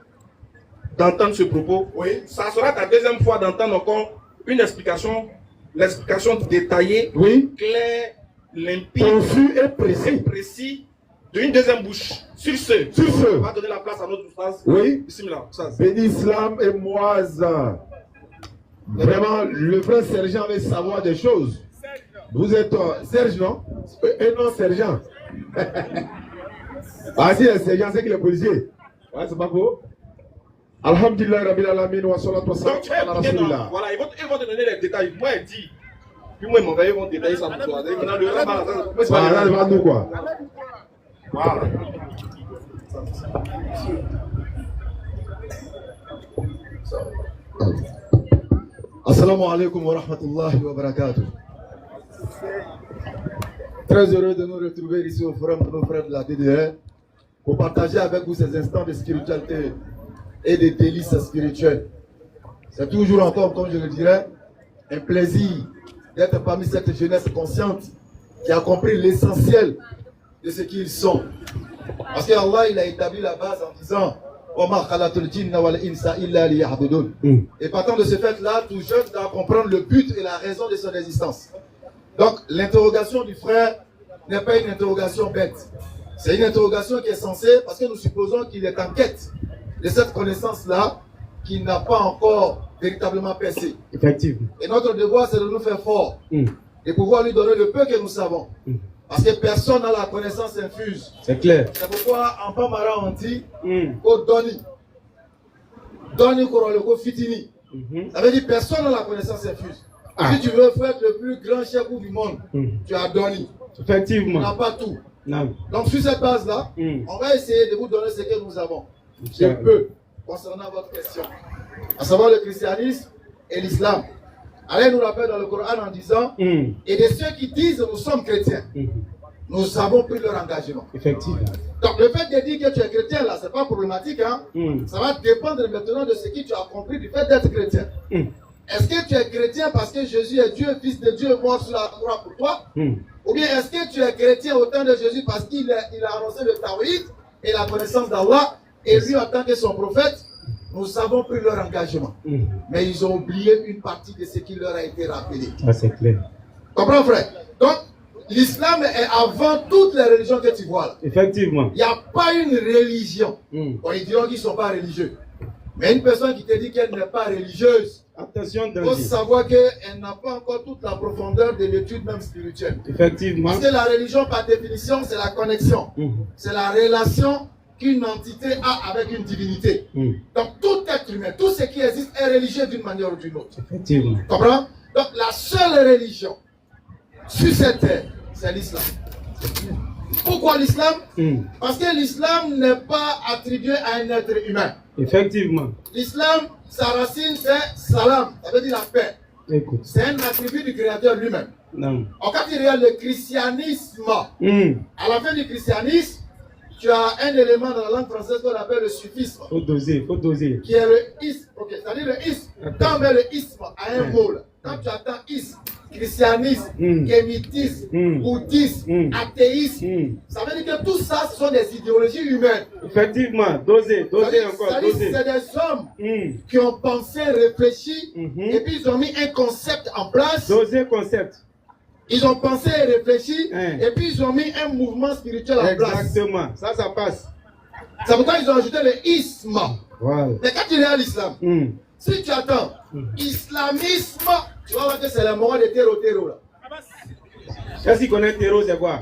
d'entendre ce propos, oui, ça sera ta deuxième fois d'entendre encore une explication, l'explication détaillée, Oui. claire, limpide, Confus et précis. précis, d'une deuxième bouche. Sur ce, on va donner la place à notre phrase. Oui. Bismillah, Oustaz. Béni Islam et Moaz. Vraiment, le frère sergent veut savoir des choses. Vous êtes Serge, non? Et non, sergent. Ah si, le sergent, c'est que le policier. Ouais, c'est pas faux. Alhamdulillah, Rabbil Alamin, wa salatu wa salam Donc, tu vas ala écouter, non, rasulillah. voilà, ils vont te donner les détails. Moi, elle dit. Puis moi, ils vont détailler ça pour toi. Maintenant, le rabbin, moi, c'est Voilà, pas devant nous, quoi. Voilà. Assalamu alaikum wa rahmatullahi wa barakatuh. Très heureux de nous retrouver ici au forum de nos frères de la DDR pour partager avec vous ces instants de spiritualité et de délices spirituelles. C'est toujours encore, comme je le dirais, un plaisir d'être parmi cette jeunesse consciente qui a compris l'essentiel de ce qu'ils sont. Parce qu'Allah, il a établi la base en disant et partant de ce fait-là, tout jeune doit comprendre le but et la raison de son existence. Donc, l'interrogation du frère n'est pas une interrogation bête. C'est une interrogation qui est censée, parce que nous supposons qu'il est en quête de cette connaissance-là qui n'a pas encore véritablement percé. Effectivement. Et notre devoir, c'est de nous faire fort et pouvoir lui donner le peu que nous savons. Parce que personne n'a la connaissance infuse. C'est clair. C'est pourquoi en Pamara on dit au Doni. Doni Koroloko Fitini. Ça veut dire personne n'a la connaissance infuse. Si tu veux faire le plus grand chef du monde, tu as Doni. Effectivement. Tu n'as pas tout. Non. Donc sur cette base-là, on va essayer de vous donner ce que nous avons. Un peu concernant votre question. À savoir le christianisme et l'islam. Allah nous rappelle dans le Coran en disant et de ceux qui disent nous sommes chrétiens, nous avons pris leur engagement. Effectivement. Donc le fait de dire que tu es chrétien là, c'est pas problématique, hein? Ça va dépendre maintenant de ce que tu as compris du fait d'être chrétien. Est-ce que tu es chrétien parce que Jésus est Dieu, fils de Dieu, mort sur la croix pour toi? Ou bien est-ce que tu es chrétien au temps de Jésus parce qu'il a annoncé le Tawhid et la connaissance d'Allah, et lui en tant que son prophète, nous avons pris leur engagement. Mais ils ont oublié une partie de ce qui leur a été rappelé. Ah, c'est clair. Comprends, frère? Donc, l'islam est avant toutes les religions que tu vois là. Effectivement. Il n'y a pas une religion. Bon, ils diront qu'ils ne sont pas religieux. Mais une personne qui te dit qu'elle n'est pas religieuse, attention, il faut savoir qu'elle n'a pas encore toute la profondeur de l'étude même spirituelle. Effectivement. Parce que la religion, par définition, c'est la connexion. C'est la relation qu'une entité a avec une divinité. Donc tout être humain, tout ce qui existe est religieux d'une manière ou d'une autre. Effectivement. Comprends? Donc la seule religion sur cette terre, c'est l'islam. Pourquoi l'islam? Parce que l'islam n'est pas attribué à un être humain. Effectivement. L'islam, sa racine, c'est salam, ça veut dire la paix. Écoute. C'est un attribut du Créateur lui-même. Non. En quand il y a le christianisme, à la fin du christianisme, tu as un élément dans la langue française qu'on appelle le suffisme. Faut doser, faut doser. Qui est le isme. Ok, c'est-à-dire le isme. Quand on met le isme à un mot, quand tu attends isme, christianisme, kémitisme, bouddhisme, athéisme, ça veut dire que tout ça, ce sont des idéologies humaines. Effectivement, doser, doser encore, doser. C'est des hommes qui ont pensé, réfléchi, et puis ils ont mis un concept en place. Doser concept. Ils ont pensé et réfléchi, et puis ils ont mis un mouvement spirituel en place. Exactement, ça passe. C'est pourquoi ils ont ajouté le isme. Voilà. Mais quand tu regardes l'islam, si tu attends islamisme, tu vas voir que c'est la morale de terreau là. Qu'est-ce qu'il connaît terreau, c'est quoi?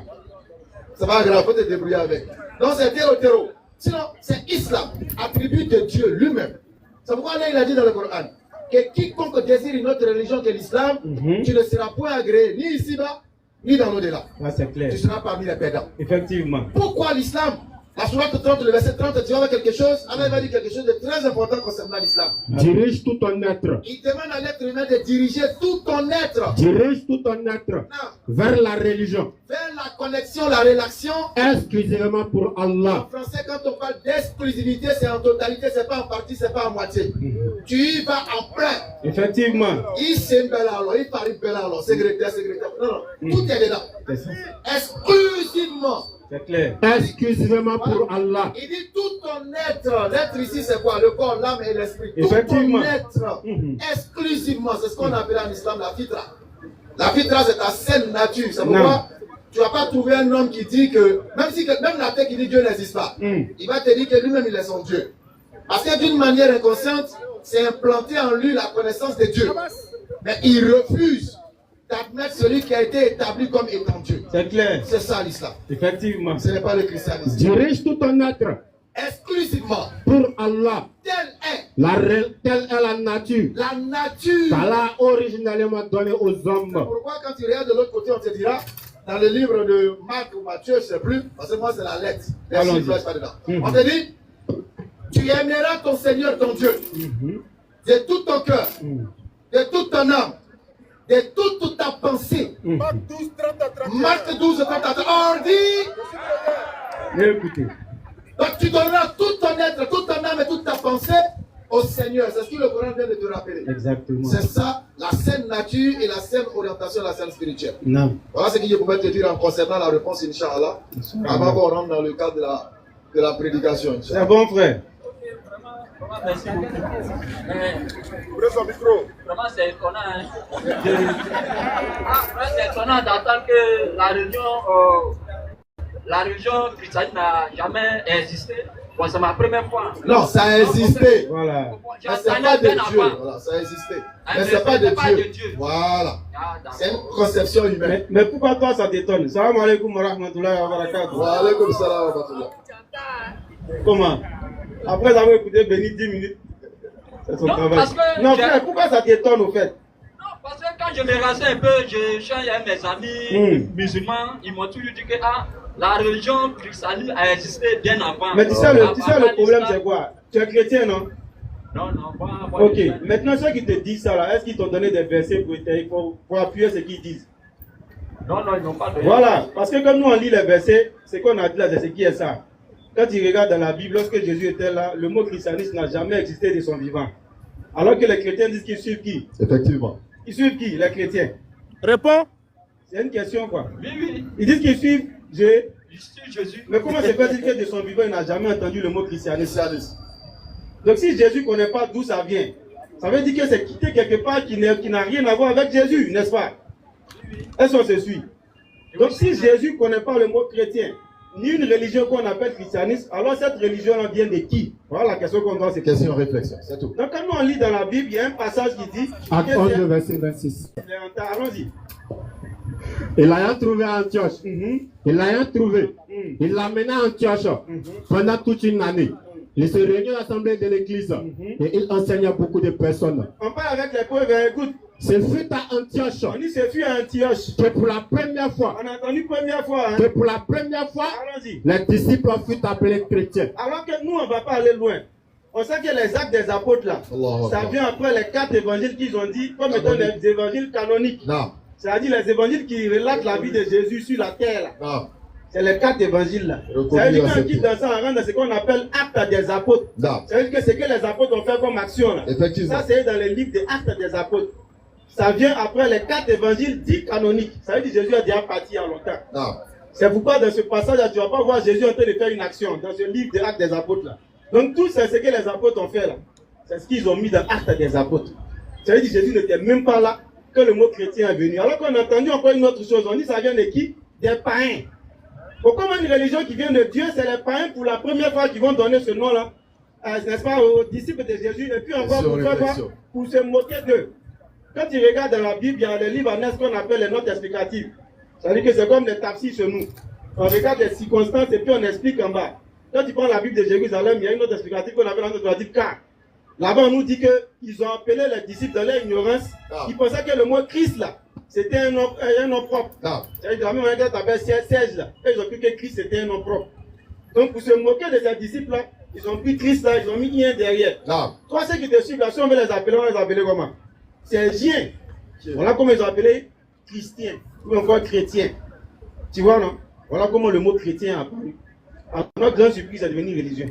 C'est pas grave, faut te débrouiller avec. Donc c'est terreau. Sinon, c'est islam, attribut de Dieu lui-même. C'est pourquoi là il a dit dans le Coran que quiconque désire une autre religion que l'islam, tu ne seras point agréé ni ici-bas, ni dans l'au-delà. Ah, c'est clair. Tu seras parmi les perdants. Effectivement. Pourquoi l'islam? La sourate 30, le verset 30, tu vas voir quelque chose. Allah va dire quelque chose de très important concernant l'islam. Dirige tout ton être. Il demande à l'être humain de diriger tout ton être. Dirige tout ton être vers la religion. Vers la connexion, la relation. Exclusivement pour Allah. En français, quand on parle d'exclusivité, c'est en totalité, c'est pas en partie, c'est pas en moitié. Tu y vas en plein. Effectivement. Il s'est belalo, il parle belalo, secrétaire. Non, tout est dedans. Exclusivement. C'est clair. Exclusivement pour Allah. Il dit tout ton être. L'être ici, c'est quoi? Le corps, l'âme et l'esprit. Tout Effectivement. ton être. Exclusivement. C'est ce qu'on appelle en islam la fitra. La fitra, c'est ta saine nature. C'est pourquoi tu ne vas pas trouver un homme qui dit que, même la tête qui dit Dieu n'existe pas, il va te dire que lui-même il est son Dieu. Parce que d'une manière inconsciente, c'est implanté en lui la connaissance de Dieu. Mais il refuse d'admettre celui qui a été établi comme étant Dieu. C'est clair. C'est ça l'islam. Effectivement. Ce n'est pas le christianisme. Dirige tout ton être Exclusivement. pour Allah. Telle Telle est la nature. la nature. Allah a originellement donné aux hommes. Pourquoi quand tu regardes de l'autre côté, on te dira, dans le livre de Marc ou Matthieu, je ne sais plus, parce que moi c'est la lettre. Les chiffres, je ne pas dedans. On te dit, tu aimeras ton Seigneur, ton Dieu, de tout ton cœur, de toute ton âme, de toute ta pensée. Marc 12, 30. On dit, Écoutez. donc tu donneras tout ton être, toute ton âme et toute ta pensée au Seigneur. C'est ce que le Coran vient de te rappeler. Exactement. C'est ça, la saine nature et la saine orientation, la saine spirituelle. Non. Voilà ce que je pouvais te dire en concernant la réponse, Inch'Allah, avant qu'on rentre dans le cadre de la prédication. C'est bon, frère. Merci beaucoup. Ouvrez son micro. Vraiment, c'est étonnant. Hein. Vraiment, c'est étonnant d'entendre que la religion chrétienne n'a jamais existé. Bon, c'est ma première fois. Non, ça a existé. Voilà. J'ai Mais c'est entendu pas de bien Dieu. avant. Voilà, ça a existé. Ah, Mais c'est pas de Dieu. Dieu. Voilà. Ah, d'accord. C'est une conception humaine. Mais pourquoi toi ça t'étonne? Salam alaikum wa rahmatullahi wa barakatuh. Wa alaykoum salam wa rahmatullah. Comment? Après avoir écouté Béni 10 minutes. C'est son Non, travail. parce que Non, j'ai- frère, pourquoi ça t'étonne au fait? Non, parce que quand je me renseigne un peu, je change avec mes amis musulmans, ils m'ont toujours dit que la religion chrétienne a existé bien avant. Mais tu sais, Avant le problème l'islam. c'est quoi? Tu es chrétien, non? Non, pas Ok, l'islam. maintenant ceux qui te disent ça là, est-ce qu'ils t'ont donné des versets pour appuyer ce qu'ils disent? Non, ils n'ont pas de. Voilà, parce que comme nous on lit les versets, ce qu'on a dit là, c'est ce qui est ça. Quand tu regardes dans la Bible, lorsque Jésus était là, le mot christianisme n'a jamais existé de son vivant. Alors que les chrétiens disent qu'ils suivent qui? Effectivement. Ils suivent qui? Les chrétiens. Réponds. C'est une question quoi. Oui. Ils disent qu'ils suivent Jésus. Je suis Jésus. Mais comment se fait-il que de son vivant, il n'a jamais entendu le mot christianisme? Donc si Jésus ne connaît pas d'où ça vient, ça veut dire que c'est quitté quelque part qui n'a rien à voir avec Jésus, n'est-ce pas? Est-ce qu'on se suit? Donc si Jésus ne connaît pas le mot chrétien, ni une religion qu'on appelle christianisme, alors cette religion-là vient de qui? Voilà la question qu'on doit se poser. Question réflexion, c'est tout. Donc quand nous on lit dans la Bible, il y a un passage qui dit... Acte que 11, c'est- verset 26. Allons-y. Et l'ayant trouvé à Antioche, il l'amena à Antioche pendant toute une année. Il se réunit à l'assemblée de l'église et il enseigna beaucoup de personnes. On parle avec les pauvres, écoute. Ce fut à Antioche On dit ce fut à Antioche. que pour la première fois, On a entendu première fois. Hein? que pour la première fois, Allons-y. les disciples furent appelés chrétiens. Alors que nous, on ne va pas aller loin. On sait que les actes des apôtres, là, ça vient après les 4 évangiles qu'ils ont dit, comme étant les évangiles canoniques. Non, C'est-à-dire les évangiles qui relatent la vie de Jésus sur la terre. Là. non, C'est les 4 évangiles là. Reconnu, C'est-à-dire qu'on accepté. quitte dans ça, on rentre dans ce qu'on appelle actes des apôtres. non. C'est-à-dire que ce que les apôtres ont fait comme action là. Effectivement. Ça, c'est dans les livres des actes des apôtres. Ça vient après les 4 évangiles dits canoniques. Ça veut dire que Jésus a déjà parti il y a longtemps. Non. C'est pourquoi dans ce passage-là, tu ne vas pas voir Jésus en train de faire une action dans ce livre des actes des apôtres là. Donc tout c'est ce que les apôtres ont fait là. C'est ce qu'ils ont mis dans actes des apôtres. Ça veut dire que Jésus n'était même pas là que le mot chrétien est venu. Alors qu'on a entendu encore une autre chose. On dit ça vient de qui? Des païens. Pourquoi même une religion qui vient de Dieu, c'est les païens pour la première fois qui vont donner ce nom-là, n'est-ce pas, aux disciples de Jésus, et puis encore pour faire quoi? Pour se moquer d'eux. Quand tu regardes dans la Bible, il y a des livres annexes qu'on appelle les notes explicatives. Ça veut dire que c'est comme les tafsirs chez nous. On regarde les circonstances et puis on explique en bas. Quand tu prends la Bible de Jérusalem, il y a une note explicative qu'on appelle la note explicitative K. Là-bas, on nous dit qu'ils ont appelé les disciples dans leur ignorance. Ils pensaient que le mot Christ, là, c'était un nom propre. C'est-à-dire, de la même manière que tu appelles Serge, là. Ils ont cru que Christ, c'était un nom propre. Donc, pour se moquer de ces disciples-là, ils ont pris Christ, là, ils ont mis Ien derrière. Toi, ceux qui te suivent, là, si on veut les appeler, on va les appeler comment? C'est Gien. Voilà comment ils ont appelé chrétiens, ou encore chrétiens. Tu vois, non? Voilà comment le mot chrétien a apparu. À notre grande surprise, c'est devenu religion.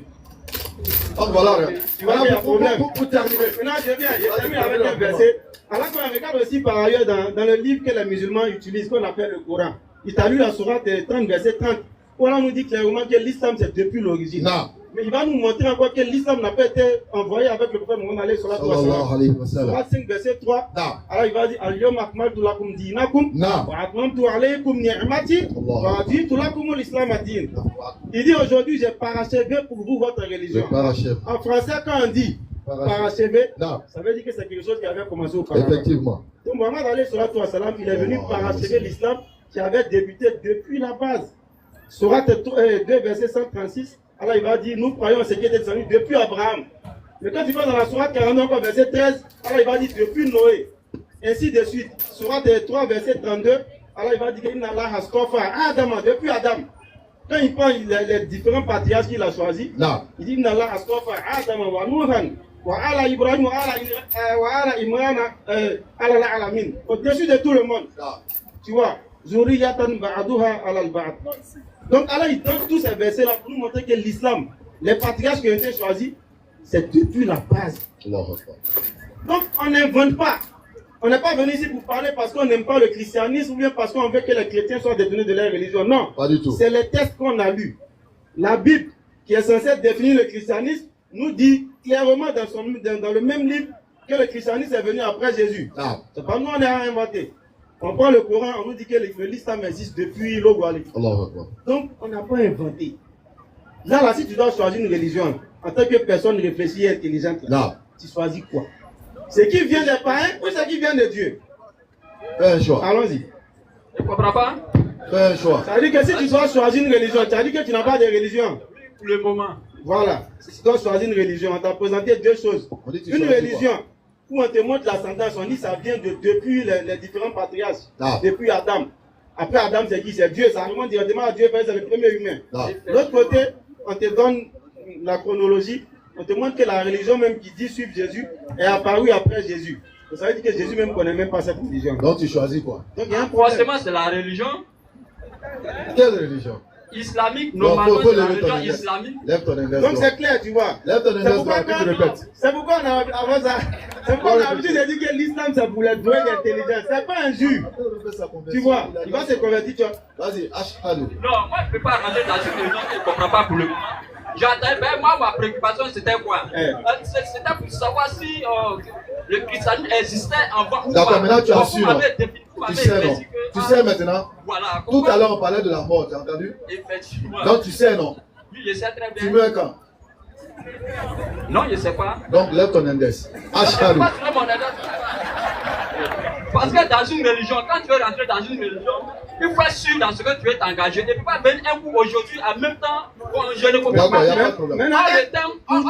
Donc voilà, tu vois, il y a un problème. Pour terminer. Maintenant, je termine avec un verset. Alors qu'on regarde aussi par ailleurs dans le livre que les musulmans utilisent, qu'on appelle le Coran. Il t'a lu la sourate 30, verset 30. Coran nous dit clairement que l'islam c'est depuis l'origine. Non. Mais il va nous montrer encore que l'islam n'a pas été envoyé avec le prophète Mohammed sallallahu alayhi wa sallam. Surat 5 verset 3. Non. Alors il va dire Al-yawma akmaltu lakum dinakum wa atmamtu alaykum ni'mati wa raditu lakum al-islam ad-din. Il dit aujourd'hui j'ai parachevé pour vous votre religion. En français quand on dit parachevé, ça veut dire que c'est quelque chose qui avait commencé auparavant. Effectivement. Donc Mohammed alayhi salatu wa salam, il est venu parachever l'islam qui avait débuté depuis la base. Surat 2 verset 136. Alors il va dire, nous croyons en ce qui était descendu depuis Abraham. Mais quand tu vas dans la Sourate 49, verset 13, alors il va dire depuis Noé. Ainsi de suite. Sourate 3, verset 32, alors il va dire qu'il n'a Adam, depuis Adam. Quand il prend les différents patriarches qu'il a choisis, il dit qu'il n'a Adam wa Nuhan wa ala Ibrahim wa ala Imran ala alamin. Au-dessus de tout le monde. Tu vois, Zuriyatan ba'aduha ala al-ba'd. Donc Allah il donne tous ces versets là pour nous montrer que l'islam, les patriarches qui ont été choisis, c'est depuis la base. Donc on n'invente pas. On n'est pas venu ici pour parler parce qu'on n'aime pas le christianisme ou bien parce qu'on veut que les chrétiens soient détenus de leur religion. Non, pas du tout. C'est les textes qu'on a lus. La Bible, qui est censée définir le christianisme, nous dit clairement dans le même livre que le christianisme est venu après Jésus. C'est pas nous on a inventé. On prend le Coran, on nous dit que l'islam existe depuis l'Ogwali. Donc, on n'a pas inventé. Là, si tu dois choisir une religion, en tant que personne réfléchie et intelligente, tu choisis quoi? Ce qui vient des païens ou ce qui vient de Dieu? Fais un choix. Allons-y. Tu comprends pas? Fais un choix. Ça veut dire que si tu dois choisir une religion, tu as dit que tu n'as pas de religion. Pour le moment. Voilà. Si tu dois choisir une religion, on t'a présenté deux choses. Une religion où on te montre la sentence, on dit ça vient depuis les différents patriarches, depuis Adam. Après Adam, c'est qui? C'est Dieu, ça remonte directement à Dieu, c'est le premier humain. De l'autre côté, on te donne la chronologie, on te montre que la religion même qui dit suivre Jésus est apparue après Jésus. Ça veut dire que Jésus même ne connaît même pas cette religion. Donc tu choisis quoi? Donc il y a un problème. Forcément, c'est la religion. Quelle religion? Islamique, normalement, c'est la religion islamique. Lève ton index. Donc c'est clair, tu vois. Lève ton index, tu répètes. C'est pourquoi on a l'habitude de dire que l'islam c'est pour les doués d'intelligence. C'est pas un jus. Tu vois, il va se convertir, tu vois. Vas-y, ashhadu. Non, moi je ne peux pas rentrer dans une religion que je ne comprends pas pour le moment. Ben, moi, ma préoccupation c'était quoi? C'était pour savoir si le christianisme existait avant ou pas. D'accord, maintenant tu as su. Tu sais, non? Tu sais maintenant? Voilà. Tout à l'heure on parlait de la mort, tu as entendu? Effectivement. Donc tu sais, non? Oui, je sais très bien. Tu meurs quand? Non, je ne sais pas. Donc lève ton index. Ashhadu. Parce que dans une religion, quand tu veux rentrer dans une religion, il faut être sûr dans ce que tu veux t'engager. Tu ne peux pas venir un coup aujourd'hui en même temps. Je ne comprends pas.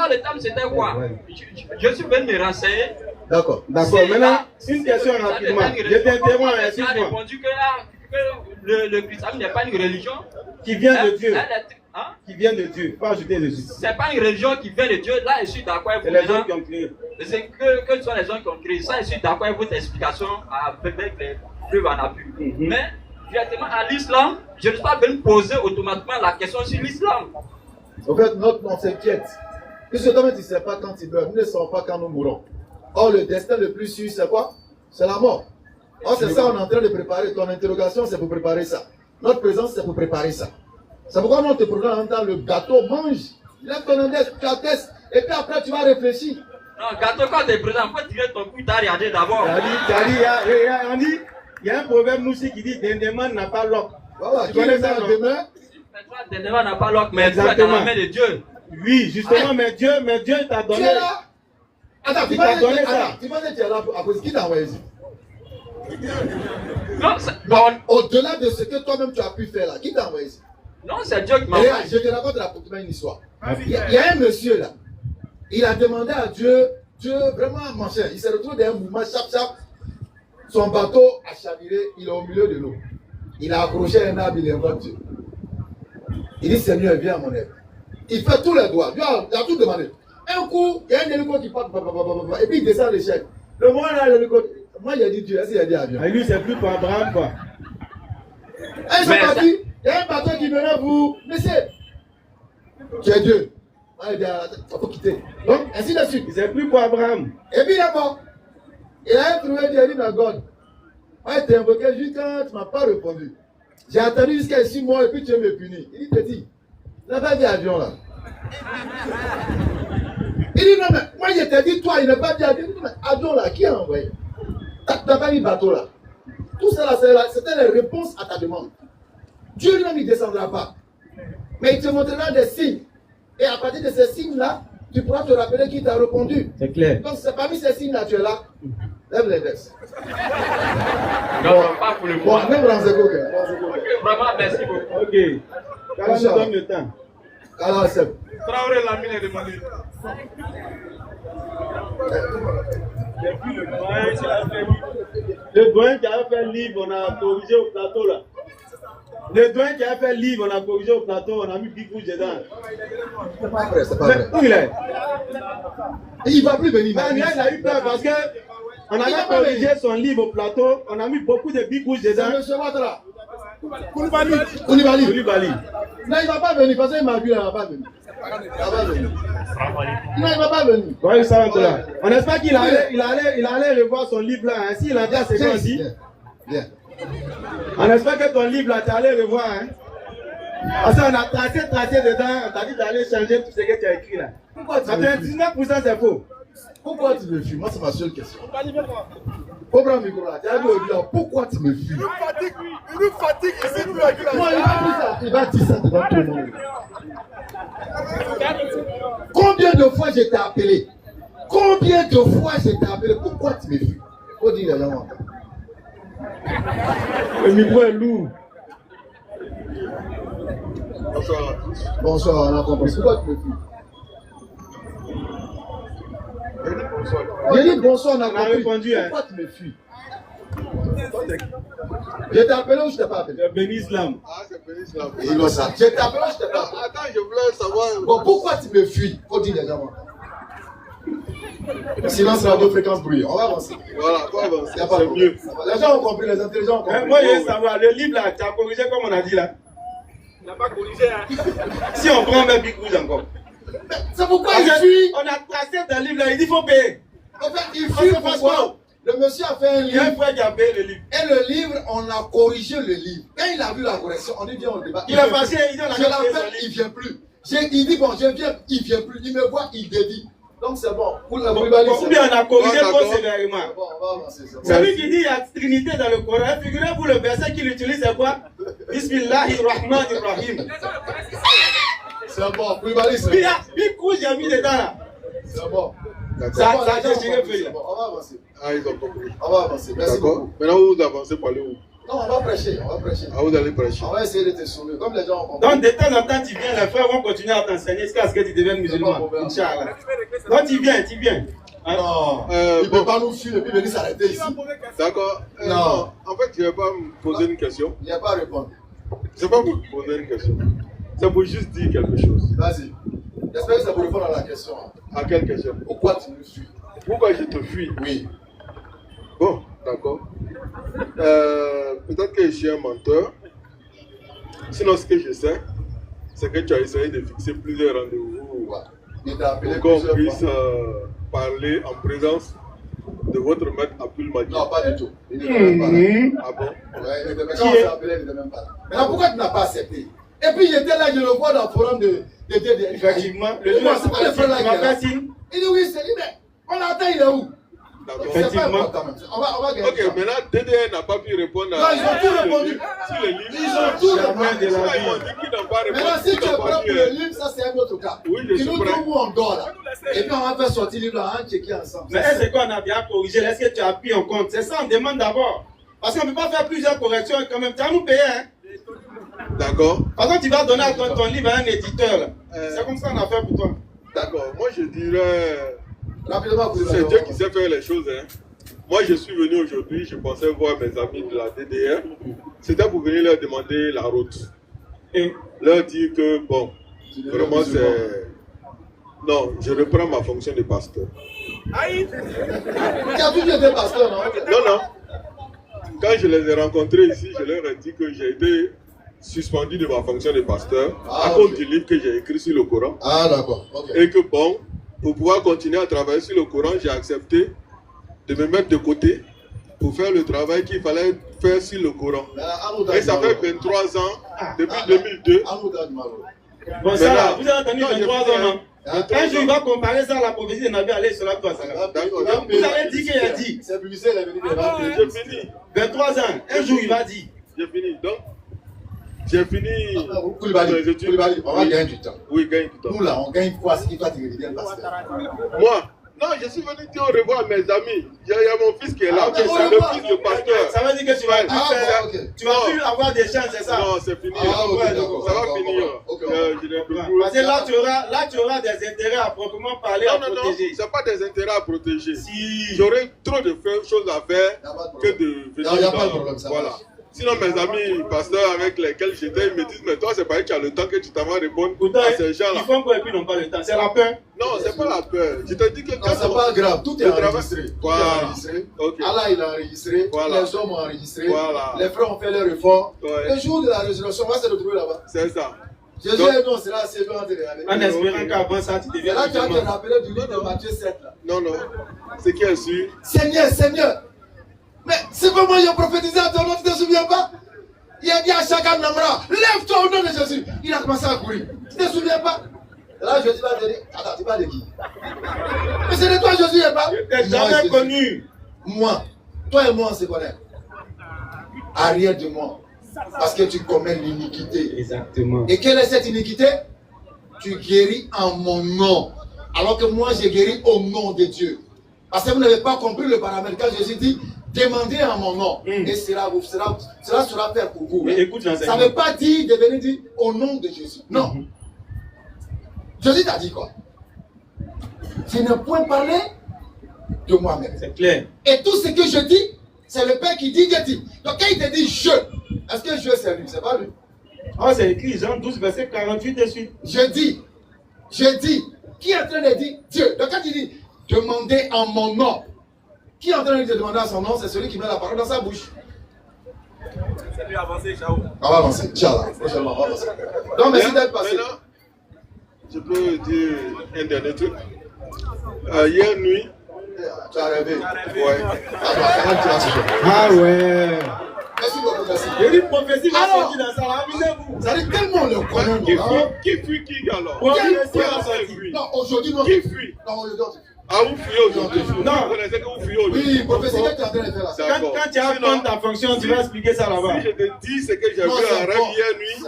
Le thème, c'était quoi? Je suis venu me renseigner. D'accord. Maintenant, une question rapidement. Je t'interromps, Tu as répondu que le christianisme n'est pas une religion qui vient de Dieu. Qui vient de Dieu. Pas ajouter dessus. C'est pas une religion qui vient de Dieu. Là, je suis d'accord avec vous. C'est les gens qui ont créé. C'est que ce soit les gens qui ont créé. Ça, je suis d'accord avec votre explication avec les preuves en appui. Mais, directement à l'islam, je ne suis pas venu poser automatiquement la question sur l'islam. En fait, on s'inquiète. Puisque toi-même, tu ne sais pas quand tu meurs. Nous ne savons pas quand nous mourrons. Or, le destin le plus sûr, c'est quoi? C'est la mort. Or, c'est ça, on est en train de préparer. Ton interrogation, c'est pour préparer ça. Notre présence, c'est pour préparer ça. C'est pourquoi nous, on te programme en temps le gâteau, mange. Lève ton index, tu attestes. Et puis après, tu vas réfléchir. Non, gâteau, quand tu es présent, il faut tirer ton coup, t'as regardé d'abord. Il y a un proverbe aussi qui dit Dendeman n'a pas l'oc. Voilà, tu connais ça demain? Dendeman n'a pas l'oc, mais tu es dans la main de Dieu. Oui, justement, mais Dieu t'a donné. Tu es là? Attends, tu vas dire que tu es là à cause qui t'a envoyé ici? Au-delà de ce que toi-même tu as pu faire là, qui t'a envoyé ici? Non, c'est Dieu qui m'a envoyé. Je te raconte une histoire. Il y a un monsieur là, il a demandé à Dieu, vraiment machin, il s'est retrouvé dans un mouvement chap-chap, son bateau a chaviré, il est au milieu de l'eau. Il a accroché un arbre, il invoque Dieu. Il dit Seigneur, viens à mon aide. Il fait tous les doigts, il a tout demandé. Un coup, il y a un hélico qui part, et puis il descend l'échelle. Le moment là, l'hélico, moi il a dit Dieu, est-ce qu'il a dit avion? Et lui, c'est plus pour Abraham quoi. Ils sont partis, il y a un bateau qui venait vous, monsieur, tu es Dieu. Il dit, il faut quitter. Donc, ainsi de suite. C'est plus pour Abraham. Et puis il est mort. Il a trouvé Dieu, il dit, mais God, moi je t'ai invoqué juste quand tu ne m'as pas répondu. J'ai attendu jusqu'à ici, moi, et puis tu veux me punir. Il dit, petit, tu n'as pas vu avion là. Il dit, non, mais moi, je t'ai dit, toi, il n'a pas vu avion. Il dit, mais avion là, qui a envoyé? Tu n'as pas vu bateau là. Tout ça là, c'était la réponse à ta demande. Dieu lui-même, il ne descendra pas. Mais il te montrera des signes. Et à partir de ces signes-là, tu pourras te rappeler qui t'a répondu. C'est clair. Donc, c'est parmi ces signes-là, tu es là. Lève l'index. Non, pas pour le Bon, moment. même Ranzego. Vraiment, merci beaucoup. Ok. Quand je donne le temps. Alors, c'est. Traoré Lamine est demandé. Le doyen qui a fait le livre, on a corrigé au plateau là. Le doyen qui a fait le livre, on a corrigé au plateau, on a mis Big Rouge dedans. C'est pas vrai, c'est pas vrai. Où il est? Il ne va plus venir. Il a eu peur parce que on a corrigé son livre au plateau, on a mis beaucoup de Big Rouge dedans. C'est M. Ouattara. Koulibaly. Non, il ne va pas venir parce qu'il m'a vu, il ne va pas venir. Non, il ne va pas venir. Ouais, ça va là. On espère qu'il allait revoir son livre là. Hein. S'il a dit à ce qu'on dit. Bien. On espère que ton livre là, tu allais revoir. Hein. Parce qu'on a tracé dedans, on t'a dit d'aller changer tout ce que tu as écrit là. Pourquoi tu me fuis? 99% c'est faux. Pourquoi tu me fuis? Moi, c'est ma seule question. Faut prendre le micro là. Tu as dit au gars, pourquoi tu me fuis? Il nous fatigue ici, nous, avec la Non, il va dire ça devant tout le monde. Combien de fois je t'ai appelé? Combien de fois je t'ai appelé? Pourquoi tu me fuis? Faut dire les gens. Le micro est lourd. Bonsoir, on a compris. Pourquoi tu me fuis? J'ai dit bonsoir, on a compris. Répondu, hein. Pourquoi tu me fuis? Je t'ai appelé ou je t'ai pas appelé? C'est Ben Islam. Ah, c'est Béni Islam. Il va ça. Je t'ai appelé ou je t'ai pas appelé? Attends, je voulais savoir. Bon, pourquoi tu me fuis? Faut dire les gens. Silence radio, fréquence bruit. On va avancer. Voilà, on va avancer. C'est mieux. Les gens ont compris, les intelligents ont compris. Moi, je veux savoir, le livre là, tu as corrigé comme on a dit là. Il n'a pas corrigé, hein. Si on prend même Big Rouge encore. C'est pourquoi il fuit. On a tracé dans le livre là, il dit qu'il faut payer. En fait, il fuit pourquoi? Le monsieur a fait un Il y a un livre. frère qui a payé le livre. Et le livre, on a corrigé le livre. Quand il a vu la correction, on dit viens, on débat. Il a passé, il dit on a Je payé son l'appelle, livre. il vient plus. Il dit bon, je viens, il vient plus. Il me voit, il dévie. Donc c'est bon. Pour la Koulibaly, Ou bien on a corrigé trop sévèrement. Bon, on va avancer. Celui qui dit il y a Trinité dans le Coran, figurez-vous le verset qu'il utilise, c'est quoi? Bismillahirrahmanirrahim. C'est bon, Koulibaly, c'est Puis il y bon. a Big Rouge, j'ai mis dedans là. C'est bon. Ça bon, a les gens déchiré ont compris, feuille. c'est bon, on va avancer. Ah, ils ont compris. On va avancer. Merci D'accord. beaucoup. Maintenant, vous avancez pour aller où? Non, on va prêcher. On va prêcher. Ah, vous allez prêcher. On va essayer de te sauver. Comme les gens ont compris. Donc de temps en temps, tu viens, les frères vont continuer à t'enseigner jusqu'à ce que tu deviennes musulman. Inch'Allah. Donc tu viens. Hein? Non, il ne peut pas nous fuir et puis venir s'arrêter ici. D'accord. Non. En fait, je ne vais pas me poser une question. Il n'y a pas à répondre. C'est pas pour poser une question. C'est pour juste dire quelque chose. Vas-y. J'espère que ça vous répond à la question. À quelle question? Pourquoi tu me fuis? Pourquoi je te fuis? Oui. Bon, d'accord. Peut-être que je suis un menteur. Sinon, ce que je sais, c'est que tu as essayé de fixer plusieurs rendez-vous Il t'a appelé pour qu'on plusieurs puisse fois. parler en présence de votre maître Abdul Majid. Non, pas du tout. Il n'était même pas là. Ah bon? Ouais, il était même quand on s'est appelé, il n'était même pas là. Maintenant, pourquoi tu n'as pas accepté? Et puis, j'étais là, je le vois dans le forum de DDR. Effectivement, le jour C'est pas le frère là qui est là. signe. Il dit oui, c'est lui, mais on l'attend, il est où? D'accord. C'est pas important même. On va gagner. Ok, maintenant DDR n'a pas pu répondre Non, ils ont tout répondu. sur le livre. Ils ont tout Jamais répondu. de la Ils m'ont vie. dit qu'ils n'ont pas répondu. Maintenant, si tu es qu'ils n'ont prêt pas pour pu, le livre, ça c'est un autre cas. Oui, je Tu suis nous prêt. trouves où on dort là. Et puis on va faire sortir le livre là, on checker ensemble. Mais est-ce qu'on a bien corrigé? Est-ce que tu as pris en compte? C'est ça, on demande d'abord. Parce qu'on ne peut pas faire plusieurs corrections quand même. Tu vas nous payer, hein? D'accord. Par contre, tu vas donner ton livre à un éditeur. Là. C'est comme ça qu'on a fait pour toi. D'accord. Moi, je dirais, Rapidement, vous c'est Dieu qui sait faire les choses. Hein. Moi, je suis venu aujourd'hui, je pensais voir mes amis de la DDR. C'était pour venir leur demander la route. Et leur dire que, bon, vraiment, c'est... Non, je reprends ma fonction de pasteur. Tu as toujours été pasteur, non? Non. Quand je les ai rencontrés ici, je leur ai dit que j'ai été suspendu de ma fonction de pasteur à cause du livre que j'ai écrit sur le Coran. Ah, d'accord. Okay. Et que bon, pour pouvoir continuer à travailler sur le Coran, j'ai accepté de me mettre de côté pour faire le travail qu'il fallait faire sur le Coran. Et ça fait 23 ans, depuis 2002. Bon, ça là, vous avez entendu 23 ans, non? Un jour, il va comparer ça à la prophétie de Nabi alayhi salatu wa salam. Vous avez dit qu'il a dit. C'est publicité, il a venu de J'ai fini. 23 ans, un jour, il va dire. J'ai fini. Donc, j'ai fini. Koulibaly, on va gagner du temps. Oui, gagne du temps. Nous là, on gagne quoi? C'est qui toi, tu deviens le pasteur? Moi? Non, je suis venu dire au revoir à mes amis. Il y a mon fils qui est là. Okay, c'est le fils du pasteur. Ça veut dire que tu vas plus faire. Tu vas plus avoir des chances, c'est ça? Non, c'est fini. Ça va finir. Parce que là, tu auras des intérêts à proprement parler à protéger. Non, c'est pas des intérêts à protéger. Si. J'aurais trop de choses à faire que de venir. Il n'y a pas de problème, ça. Voilà. Sinon, mes amis pasteurs avec lesquels j'étais, ils me disent, mais toi, c'est pas que tu as le temps que tu t'en vas répondre à ces gens-là. Ils font quoi et puis ils n'ont pas le temps? C'est la peur? Non, c'est pas la peur. Je te dis que non, c'est pas grave. Tout est enregistré. Voilà. Tout est enregistré. Okay. Allah, il a enregistré. Voilà. Les hommes ont enregistré. Voilà. Les frères ont fait leur effort. Ouais. Le jour de la résurrection, on va se retrouver là-bas. C'est ça. Jésus est non, c'est là, c'est loin de regarder. En espérant qu'avant ça, tu deviens. Là, tu vas te rappeler du livre de Matthieu 7. Là. Non, non. C'est qui est sûr? Seigneur, Seigneur. Mais c'est pas moi qui ai prophétisé à ton nom, tu ne te souviens pas? Il a dit à chacun Namra, lève-toi au nom de Jésus. Il a commencé à courir. Tu ne te souviens pas? Et là, Jésus va te dire, attends, tu parles de qui? Mais c'est de toi, Jésus, n'est pas? Je t'ai jamais connu. Moi, toi et moi, on se connaît. Arrière de moi. Parce que tu commets l'iniquité. Exactement. Et quelle est cette iniquité? Tu guéris en mon nom. Alors que moi, j'ai guéri au nom de Dieu. Parce que vous n'avez pas compris le paramètre. Quand Jésus dit, demandez en mon nom. Et cela sera fait pour vous. Mais écoute, ça ne veut pas dire de venir dire au nom de Jésus. Non. Jésus t'a dit quoi? Je n'ai point parlé de moi-même. C'est clair. Et tout ce que je dis, c'est le Père qui dit, Dieu dit. Donc quand il te dit je, est-ce que je c'est lui? C'est pas lui. Oh, c'est écrit Jean 12, verset 48 et suite. Je dis. Qui est en train de dire Dieu? Donc quand il dit, demandez en mon nom. Qui est en train de demander à son nom? C'est celui qui met la parole dans sa bouche. C'est lui avancer, ciao. On va avancer. Inch'Allah. Prochainement, on va avancer. Donc merci d'être passé. Maintenant, je peux dire un dernier truc. Hier nuit. Tu as rêvé. Ouais. Ah ouais. Merci beaucoup, merci. Il y a une prophétie qui a sorti dans ça, amusez-vous. Ça dit tellement le connaît. Qui fuit qui alors? Non, aujourd'hui, non. Qui fuit? Non, aujourd'hui. Ah, vous fuyez aujourd'hui? Non. Vous connaissez que vous fuyez aujourd'hui? Oui, prophétie, qu'est-ce que tu es en train de faire là? Quand tu as prendre ta fonction, tu vas expliquer ça là-bas. Si je te dis ce que j'ai vu en rêve hier nuit,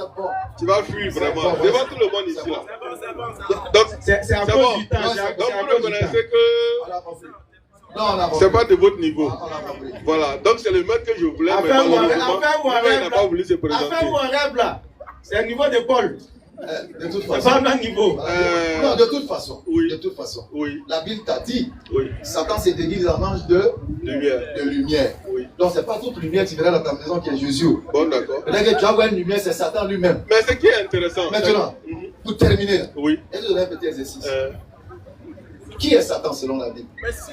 tu vas fuir vraiment. Devant tout le monde ici là. Donc, c'est à cause du temps. Donc, vous reconnaissez que. Non, c'est pas de votre niveau. Voilà. Donc, c'est le maître que je voulais. Mais malheureusement, il n'a pas voulu se présenter. Affaire ou un rêve là, c'est un niveau de Paul. De toute façon. C'est pas le même niveau. Non, de toute façon. Oui. De toute façon. Oui. La Bible t'a dit. Oui. Satan s'est déguisé en ange de lumière. Oui. Donc, c'est pas toute lumière qui viendra dans ta maison qui est Jésus. Bon, d'accord. Dès que tu vas voir une lumière, c'est Satan lui-même. Mais ce qui est intéressant. Maintenant, pour terminer, là, oui. je vais donner un petit exercice. Qui est Satan selon la Bible? Merci.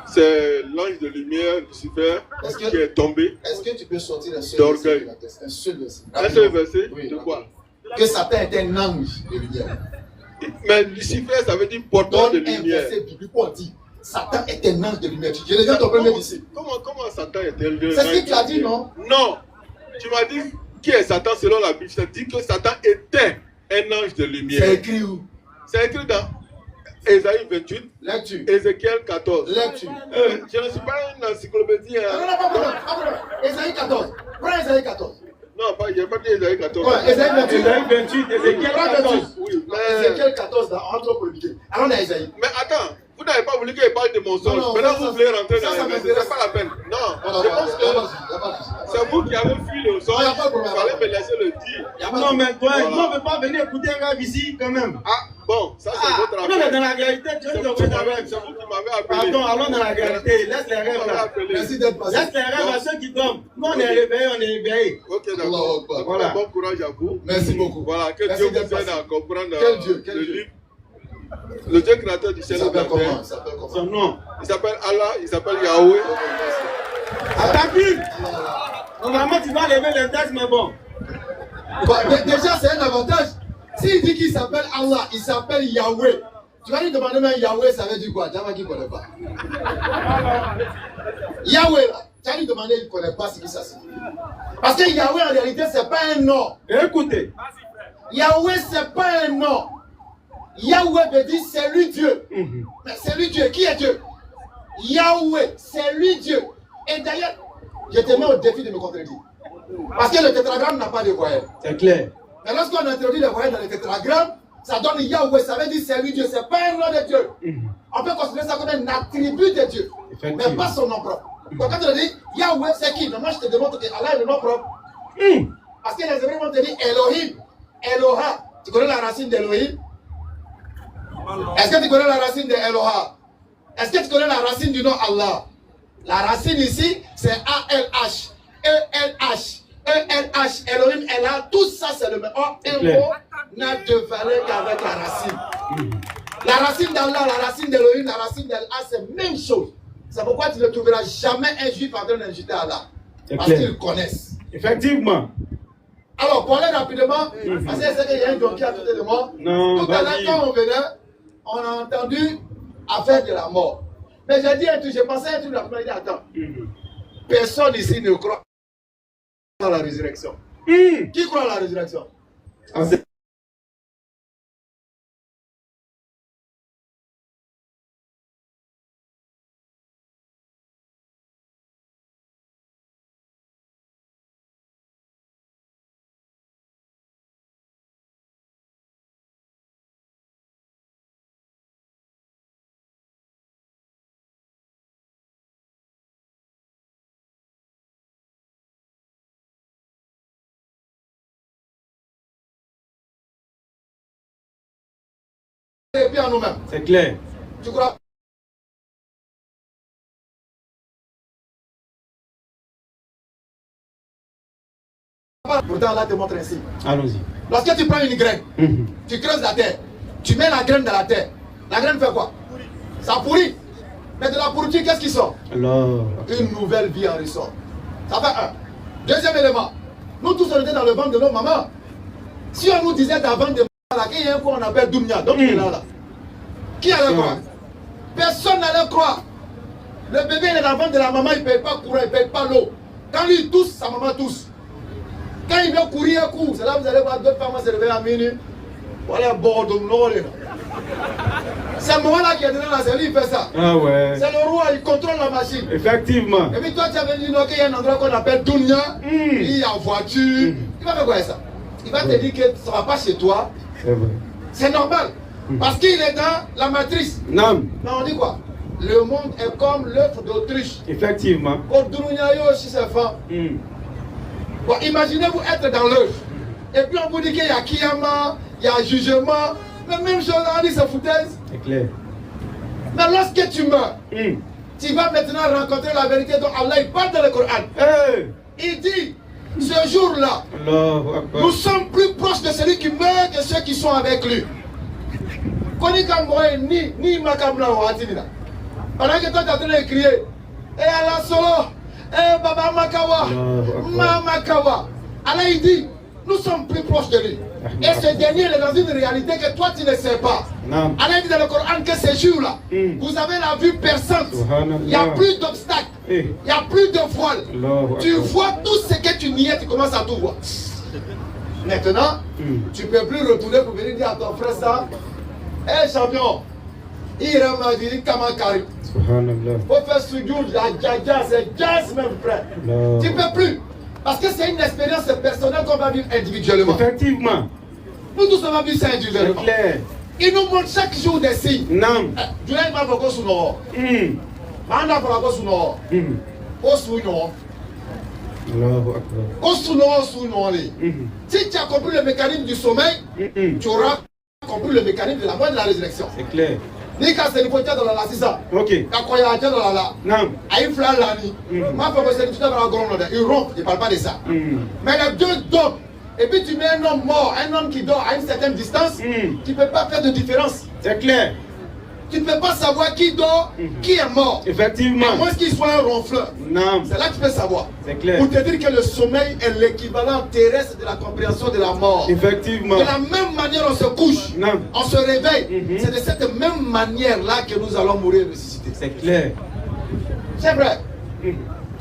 C'est l'ange de lumière, Lucifer, qui est tombé. Est-ce que tu peux sortir un seul d'orgueil? Un seul verset. Un seul verset? Oui. De quoi? Que Satan est un ange de lumière. Mais Lucifer, ça veut dire porteur de lumière. Un verset biblique où on dit Satan est un ange de lumière. Je reviens ton premier disciple. Comment Satan est un ange? C'est ce que tu as dit, non? Non. Tu m'as dit qui est Satan selon la Bible. Ça dit que Satan était un ange de lumière. C'est écrit où? C'est écrit dans Ésaïe 28, lecture. Ézéchiel 14. Lecture. Je ne suis pas une encyclopédie. Non. Ésaïe 14. Prends Ésaïe 14. Non, je n'ai pas dit Ésaïe 14. Ouais, Ésaïe 28. Ésaïe 28, Ézéchiel 14. Oui, Ézéchiel 14, on va trop compliqué. Allons dans Ésaïe. Mais attends, vous n'avez pas voulu qu'il parle de mensonge. Maintenant, vous voulez rentrer dans les mensonges. C'est pas la peine. Non, je pense que c'est vous qui avez fui le sol. Il fallait me laisser le dire. Non, mais toi, on ne peut pas venir écouter un rêve ici quand même. Ah, bon, ça c'est votre affaire. Non, mais dans la réalité, tu es dans C'est vous qui m'avez appelé. Pardon, allons dans la réalité. Laisse les rêves là. Merci d'être passé. Laisse les rêves à ceux qui dorment. Nous, on est réveillés, on est réveillés. Ok, d'accord. Voilà. Bon courage à vous. Merci beaucoup. Voilà, que Dieu vous aide à comprendre Quel Dieu? Le Dieu créateur du ciel et de la terre. Son nom. Il s'appelle Allah, il s'appelle Yahweh. Attaque. Normalement, tu vas lever les textes, mais bon. Déjà, c'est un avantage. S'il dit qu'il s'appelle Allah, il s'appelle Yahweh. Tu vas lui demander même Yahweh, ça veut dire quoi? Jama qui ne connaît pas. Yahweh là. Tu as lui demandé, il ne connaît pas ce que ça signifie. Parce que Yahweh, en réalité, ce n'est pas un nom. Écoutez. Yahweh, ce n'est pas un nom. Yahweh veut dire c'est lui Dieu. Mais c'est lui Dieu. Qui est Dieu? Yahweh, c'est lui Dieu. Et d'ailleurs, je te mets au défi de me contredire. Parce que le tétragramme n'a pas de voyelles. C'est clair. Mais lorsqu'on introduit les voyelles dans le tétragramme, ça donne Yahweh. Ça veut dire c'est lui Dieu. Ce n'est pas un nom de Dieu. On peut considérer ça comme un attribut de Dieu. Mais pas son nom propre. Donc quand on dit Yahweh, c'est qui? Mais moi je te demande que Allah est le nom propre. Parce que les Hébreux vont te dire Elohim, Eloha. Tu connais la racine d'Elohim? Est-ce que tu connais la racine de Eloha? Est-ce que tu connais la racine du nom Allah? La racine ici, c'est A-L-H, E-L-H, E-L-H, Elohim, Elah, tout ça c'est le même. Or, un mot n'a de valeur qu'avec la racine. La racine d'Allah, la racine d'Elohim, la racine d'Elah, c'est la même chose. C'est pourquoi tu ne trouveras jamais un juif en train d'injecter Allah. Parce qu'ils connaissent. Effectivement. Alors, pour aller rapidement, parce que c'est qu'il y a un donkey à côté de moi. Non, tout à l'heure, quand on venait, on a entendu affaire de la mort. Mais j'ai dit un truc, j'ai pensé à un truc, la première dit, attends. Personne ici ne croit à la résurrection. Qui croit à la résurrection? Et puis en nous-mêmes. C'est clair. Tu crois? Pourtant, là, te montre ainsi. Allons-y. Lorsque tu prends une graine, tu creuses la terre, tu mets la graine dans la terre. La graine fait quoi? Ça pourrit. Mais de la pourriture, qu'est-ce qui sort? Alors. Une nouvelle vie en ressort. Ça fait un. Deuxième élément. Nous tous, on était dans le ventre de nos mamans. Si on nous disait d'avant de il y a un qu'on appelle Dounia, donc il est là. Qui allait croire? Personne n'allait croire. Le bébé il est dans le ventre de la maman, il ne paye pas courant, il ne paye pas l'eau. Quand lui il tousse, sa maman tousse. Quand il vient courir un coup, c'est là que vous allez voir d'autres femmes se réveiller à minuit. Voilà, bon, c'est le moment-là qui est dans la cellule, il fait ça. Ah ouais. C'est le roi, il contrôle la machine. Effectivement. Et puis toi, tu avais dit qu'il y a un endroit qu'on appelle Dounia, il y a une voiture. Il va faire quoi ça? Il va te dire que ça ne va pas chez toi. C'est vrai. C'est normal. Parce qu'il est dans la matrice. Non. Non, on dit quoi? Le monde est comme l'œuf d'Autriche. Effectivement. Bon, imaginez-vous être dans l'œuf. Et puis on vous dit qu'il y a Kiyama, il y a jugement. Mais même chose, on dit c'est foutaise. C'est clair. Mais lorsque tu meurs, tu vas maintenant rencontrer la vérité dont Allah il parle dans le Coran. Il dit, ce jour-là, nous sommes plus proches de celui qui meurt que ceux qui sont avec lui. Pendant que toi tu es en train de crier, et Allah solo, et Baba Makawa, Makawa. Allah il dit, nous sommes plus proches de lui. Et ce dernier est dans une réalité que toi tu ne sais pas. Allah dit dans le Coran que ces jours-là, vous avez la vue perçante. Il n'y a plus d'obstacles. Il n'y a plus de voile. Tu vois tout ce que tu niais, tu commences à tout voir. Maintenant, tu ne peux plus retourner pour venir dire à ton frère ça. Hé champion, il m'a dit Kamakari. Faut faire soujoud, c'est jazz même frère. Tu ne peux plus. Parce que c'est une expérience personnelle qu'on va vivre individuellement. Effectivement. Nous tous on va vivre ça individuellement. C'est clair. Il nous montre chaque jour des signes. Non. Tu n'as pas beaucoup sous nos. Manda pas beaucoup sous nos. Au sous nos. Au sous nos. Si tu as compris le mécanisme du sommeil, tu auras compris le mécanisme de la mort et de la résurrection. C'est clair. Ni quand c'est le potier dans la sisa. Ok. Quand il y a un dans la. Non. Aïe flan lani. Ma papa c'est tout à l'heure il rompt, il ne parle pas de ça. Mais les deux dorment. Et puis tu mets un homme mort, un homme qui dort à une certaine distance, tu ne peux pas faire de différence. C'est clair. Tu ne peux pas savoir qui dort, qui est mort. Effectivement. À moins qu'il soit un ronfleur. Non. C'est là que tu peux savoir. C'est clair. Pour te dire que le sommeil est l'équivalent terrestre de la compréhension de la mort. Effectivement. De la même manière on se couche, on se réveille. C'est de cette même manière-là que nous allons mourir et ressusciter. C'est clair. C'est vrai.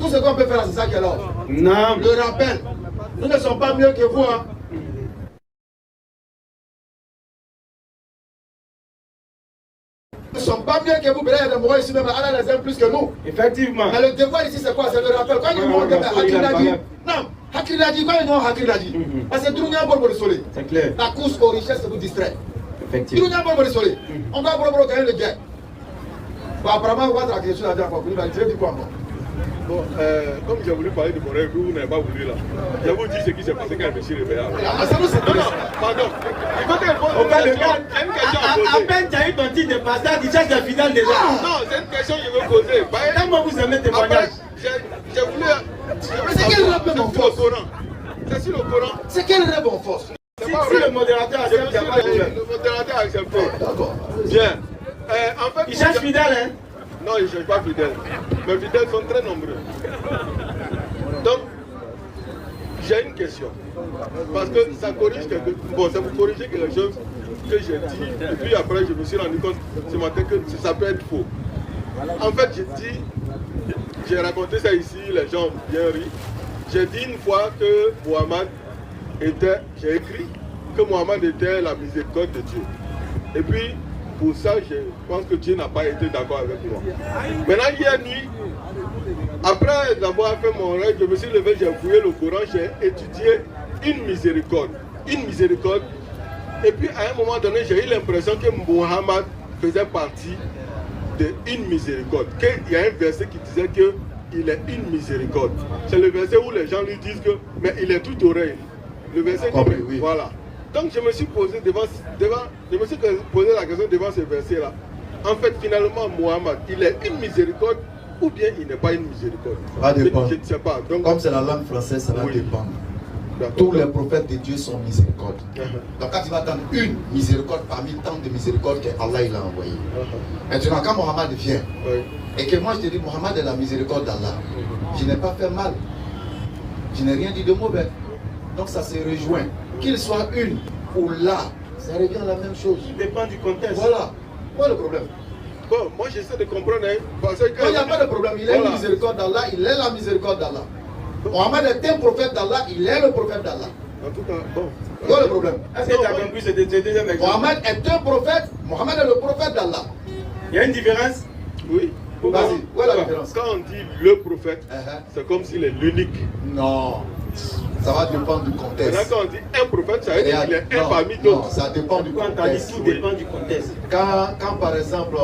Tout ce qu'on peut faire, c'est ça qui est là. Non. Le rappel. Nous ne sommes pas mieux que vous. Hein. Nous ne sommes pas mieux que vous. Peut-être il y a des ici même. Allah les aime plus que nous. Effectivement. Mais le devoir ici, c'est quoi? C'est le rappel. Quand ils montent, Hakil a dit. Non, Hakil a dit. Quand ils ont Hakil a dit. Parce que tout le monde le soleil. C'est clair. La course aux richesses vous distrait. Effectivement. Tout le monde le soleil. On va pour gagner le guerre. Bon, apparemment, on va te la question là-dedans. Vous allez dire quoi encore? Bon, comme j'ai voulu parler de mon rêve, vous n'avez pas voulu là. Je vous dis ce qui s'est passé quand je me suis réveillé. Ah, ça nous c'est non, pardon. Il faut qu'elle pose une question. J'ai une question à poser. À peine tu as eu ton titre de pasteur, tu cherches la finale déjà. Non, c'est une question que je veux poser. Comment vous aimez témoignage? J'ai voulu. Mais c'est quel rêve en force? C'est sur le Coran. C'est quel rêve en force? Si le modérateur accepte, il n'y a pas de problème. Le modérateur a accepté. D'accord. Bien. En fait, il cherche fidèle, hein? Non, ils ne cherchent pas fidèles. Mes fidèles sont très nombreux. Donc, j'ai une question. Parce que ça corrige quelque chose. Bon, ça vous corrige quelque chose que j'ai dit. Et puis après, je me suis rendu compte ce matin que ça peut être faux. En fait, j'ai raconté ça ici, les gens ont bien ri. J'ai dit une fois que Mohammed était, j'ai écrit que Mohammed était la miséricorde de Dieu. Et puis, pour ça, je pense que Dieu n'a pas été d'accord avec moi. Maintenant, hier nuit, après avoir fait mon rêve, je me suis levé, j'ai fouillé le Coran, j'ai étudié une miséricorde. Une miséricorde. Et puis, à un moment donné, j'ai eu l'impression que Mohammed faisait partie d'une miséricorde. Il y a un verset qui disait qu'il est une miséricorde. C'est le verset où les gens lui disent que, mais il est tout oreille. Le verset dit, oui. Voilà. Donc je me suis posé posé la question devant ce verset-là. En fait, finalement, Mohammed, il est une miséricorde ou bien il n'est pas une miséricorde? Ça va dépendre. Je ne sais pas. Donc, comme c'est la langue française, ça va dépendre. Tous les prophètes de Dieu sont miséricordes. Donc quand tu vas attendre une miséricorde parmi tant de miséricordes qu'Allah il a envoyé. Maintenant, quand Mohammed vient, et que moi je te dis, Mohammed est la miséricorde d'Allah, je n'ai pas fait mal. Je n'ai rien dit de mauvais. Donc ça se rejoint. Qu'il soit une ou là, ça revient à la même chose. Ça dépend du contexte. Voilà. Quoi le problème? Bon, moi j'essaie de comprendre. Parce que il n'y a pas de problème. Il est la miséricorde d'Allah, il est la miséricorde d'Allah. Mohammed est un prophète d'Allah, il est le prophète d'Allah. En tout cas, bon. Quoi le problème? Est-ce que tu as compris ce deuxième exemple? Mohammed est un prophète, Mohammed est le prophète d'Allah. Il y a une différence? Oui. Vas-y, où est la différence? Quand on dit le prophète, c'est comme s'il est l'unique. Non. Ça va dépendre du contexte. Maintenant, quand on dit un prophète, ça veut dire qu'il est un parmi d'autres. Non, ça dépend du contexte. Tout dépend du contexte. Quand par exemple,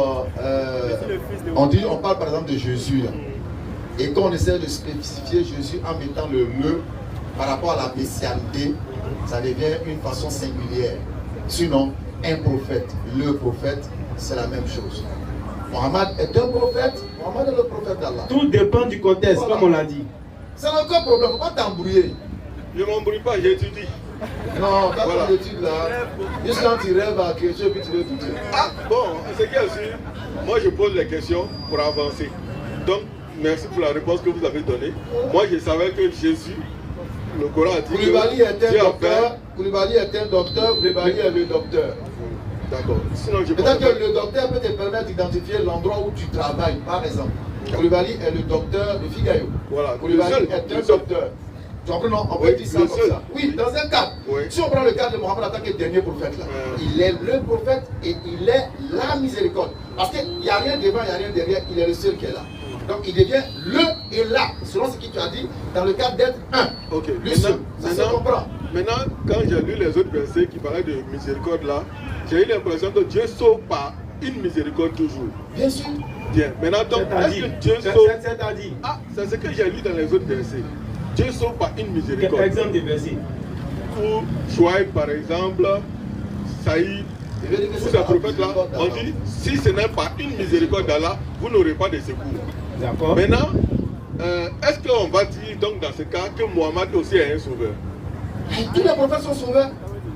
on parle par exemple de Jésus, là, et qu'on essaie de spécifier Jésus en mettant le par rapport à la messianité, ça devient une façon singulière. Sinon, un prophète, le prophète, c'est la même chose. Mohammed est un prophète, Mohammed est le prophète d'Allah. Tout dépend du contexte, voilà. Comme on l'a dit. C'est aucun problème, il ne faut pas t'embrouiller. Je ne m'embrouille pas, j'étudie. Non, quand tu études là, juste quand tu rêves à quelque chose, puis tu veux étudier. Ah, bon, ce qui est sûr, moi je pose les questions pour avancer. Donc, merci pour la réponse que vous avez donnée. Moi je savais que Jésus, le Coran a dit Koulibaly est un docteur, Koulibaly est un docteur, Koulibaly est le docteur. D'accord. Sinon, je peut-être que le docteur peut te permettre d'identifier l'endroit où tu travailles, par exemple. Koulibaly est le docteur de Figayo. Voilà. Koulibaly est un docteur. Tu comprends, non? On peut dire ça comme ça. Oui, dans un cadre. Oui. Si on prend le cadre de Mohammed en tant que dernier prophète, là, il est le prophète et il est la miséricorde. Parce qu'il n'y a rien devant, il n'y a rien derrière, il est le seul qui est là. Donc il devient le et là, selon ce que tu as dit, dans le cadre d'être un. Ok. Le seul. Ça se comprend. Maintenant, quand j'ai lu les autres versets qui parlaient de miséricorde là, j'ai eu l'impression que Dieu sauve par une miséricorde toujours. Bien sûr. Bien. Maintenant, donc, est-ce que Dieu sauve? Ah, c'est ce que j'ai lu dans les autres versets. Dieu sauve par une miséricorde. Par exemple des versets. Pour Chouaïb, par exemple, Saïd, tous ces prophètes-là, on dit, si ce n'est pas une miséricorde d'Allah, vous n'aurez pas de secours. D'accord. Maintenant, est-ce qu'on va dire donc dans ce cas que Mohammed aussi est un sauveur? Tous les prophètes sont sauveurs.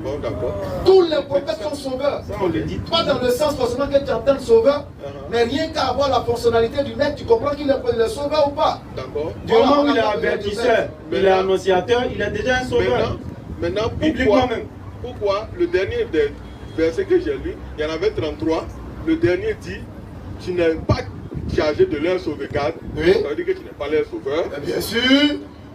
Bon, d'accord. Tous les prophètes sont sauveurs. Ça, on le dit. Pas dans le sens forcément que tu entends le sauveur, mais rien qu'à avoir la fonctionnalité du mec, tu comprends qu'il est le sauveur ou pas. D'accord. Du moment où il est avertisseur, il est annonciateur, il est déjà un sauveur. Maintenant, pourquoi le dernier des versets que j'ai lu, il y en avait 33, le dernier dit, tu n'es pas chargé de leur sauvegarde, oui. Ça veut dire que tu n'es pas leur sauveur. Bien sûr.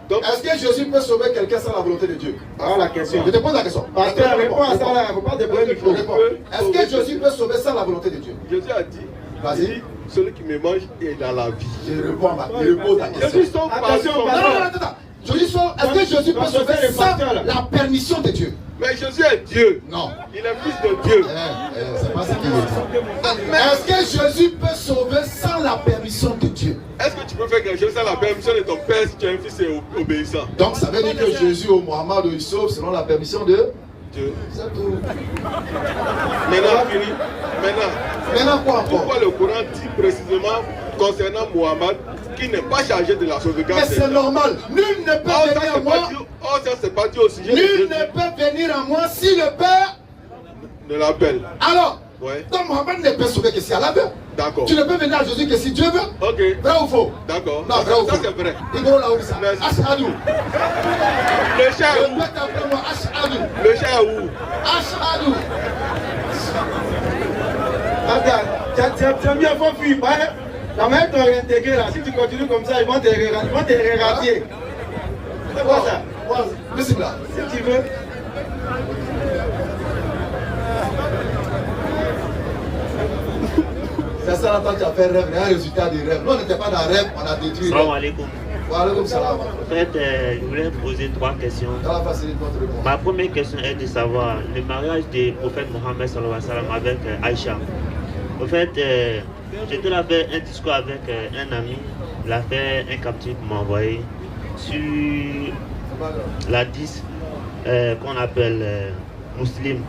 Est-ce que Jésus peut sauver quelqu'un sans la volonté de Dieu? Ah, la question. Je te pose la question. Pasteur, réponds à ça là, il ne faut pas débrouiller le micro. Est-ce que Jésus peut sauver sans la volonté de Dieu? Jésus a dit, vas-y. Celui qui me mange est dans la vie. Je réponds à je pose la question. Jésus sauve attention, attends. Est-ce que Jésus peut sauver sans la permission de Dieu? Mais Jésus est Dieu. Non. Il est fils de Dieu. C'est pas ça qu'il dit. Est-ce que Jésus peut sauver sans la permission de Dieu? Est-ce que tu peux faire quelque chose sans la permission de ton père si tu es un fils obéissant? Donc ça veut dire que Jésus ou Mohammed il sauve selon la permission de Dieu. C'est tout. Maintenant quoi encore? Pourquoi le Coran dit précisément concernant Mohammed qui n'est pas chargé de la sauvegarde? Mais c'est normal. Nul ne peut venir à moi. Ça c'est pas dit au sujet. Nul ne peut venir à moi si le Père ne l'appelle. Alors, ouais. Donc Mohammed ne peut sauver que si Allah veut. D'accord. Tu ne peux venir à Jésus que si Dieu veut. Ok. Vrai ou faux? D'accord. Non, vrai ou faux? Ça c'est vrai. Il faut là où ça. Ashadou. Le chat est où? Le chat est où? Ashadou. Attends, tu as bien fait fuir. La main t'ont réintégré là. Si tu continues comme ça, ils vont te réradier. C'est quoi ça? Si tu veux. C'est ça, là, tu as fait rêve, il y a un résultat des rêves. Nous, on n'était pas dans un rêve, on a détruit. Salam alaikum. Wa alaikum salam. En fait, je voulais poser 3 questions. Ma première question est de savoir le mariage du prophète Mohammed avec Aïcha. En fait, j'étais là faire un discours avec un ami, il a fait un capture pour m'envoyer sur la 10 qu'on appelle Muslim,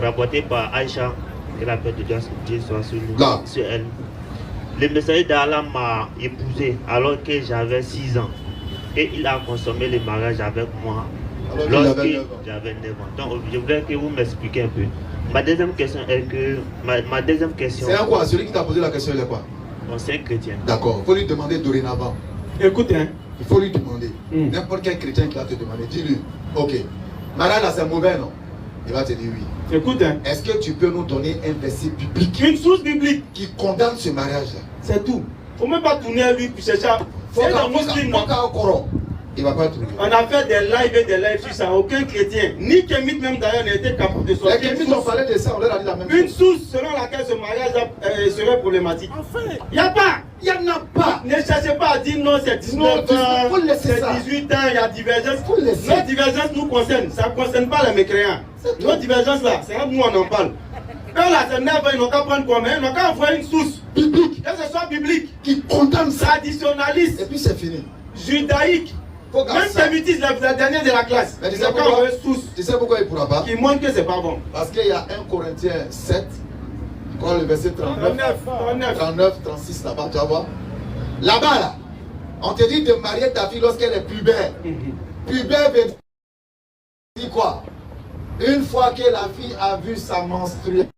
rapporté par Aïcha, que la paix de Dieu soit sur elle. Le messager d'Allah m'a épousé alors que j'avais 6 ans et il a consommé le mariage avec moi lorsque j'avais 9 ans. Donc je voudrais que vous m'expliquiez un peu. Ma deuxième question est que ma deuxième question. C'est un quoi? Celui qui t'a posé la question, il est quoi? Bon, c'est un chrétien. D'accord, il faut lui demander dorénavant. Écoute, hein. Il faut lui demander. N'importe quel chrétien qui va te demander, dis-lui, ok, mariage là c'est mauvais, non? Il va te dire oui. Écoute, hein. Est-ce que tu peux nous donner un verset biblique? Une source biblique qui condamne ce mariage-là? C'est tout. Faut même pas tourner à lui puis chercher. C'est un musulman. Il va pas trouver. On a fait des lives sur ça. Aucun chrétien, ni Kémit même d'ailleurs, n'était capable de sortir. Les Kémit ont parlé de ça, on leur a dit la même chose. Une source selon laquelle ce mariage serait problématique. Il n'y a pas. Il n'y en a pas. Ne cherchez pas à dire non, c'est 19 ans, c'est 18 ans, il y a divergence. Notre divergence nous concerne. Ça ne concerne pas les mécréants. Notre divergence là, c'est là où nous on en parle. Eux là, c'est 9 ans, ils n'ont qu'à prendre quoi? Ils n'ont qu'à envoyer une source biblique. Que ce soit biblique, qui condamne ça. Traditionnaliste. Et puis c'est fini. Judaïque. Même Sémitisme, la dernière de la classe. Mais tu sais pourquoi il ne pourra pas? Qui montre que c'est pas bon. Parce qu'il y a 1 Corinthiens 7, quand le verset 39, 36 là-bas, tu vas voir. Là-bas, là, on te dit de marier ta fille lorsqu'elle est pubère. Pubère veut dire quoi? Une fois que la fille a vu sa menstruation.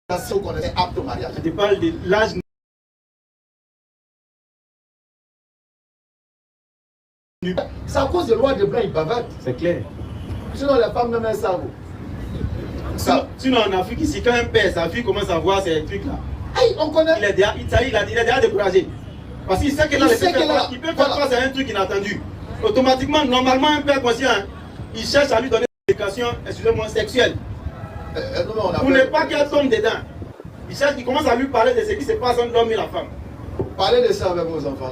Qu'on est apte au mariage. Je te parle de l'âge. C'est à cause de loi de blanc, ils bavardent. C'est clair. Sinon, les femmes même savent. Sinon, en Afrique, ici, quand un père, sa fille commence à voir ces trucs-là, on connaît. Il est déjà découragé. Parce qu'il sait que là, il peut faire face à un truc inattendu. Automatiquement, normalement, un père conscient, il cherche à lui donner une éducation, excusez-moi, sexuelle. Pour ne pas qu'elle tombe dedans. Il commence à lui parler de ce qui se passe entre l'homme et la femme. Parlez de ça avec vos enfants.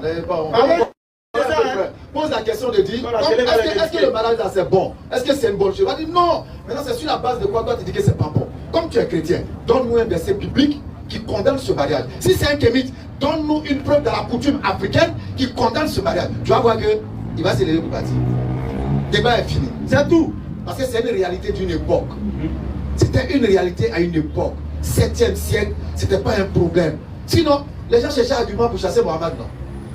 Pose la question de dire, est-ce que le mariage là c'est bon? Est-ce que c'est une bonne chose? Il va dire non. Maintenant c'est sur la base de quoi toi tu dis que c'est pas bon. Comme tu es chrétien, donne-nous un verset biblique qui condamne ce mariage. Si c'est un kémite, donne-nous une preuve de la coutume africaine qui condamne ce mariage. Tu vas voir que il va se lever pour partir. Le débat est fini. C'est tout. Parce que c'est une réalité d'une époque. C'était une réalité à une époque. 7e siècle, c'était pas un problème. Sinon, les gens cherchaient un argument pour chasser Mohammed, non?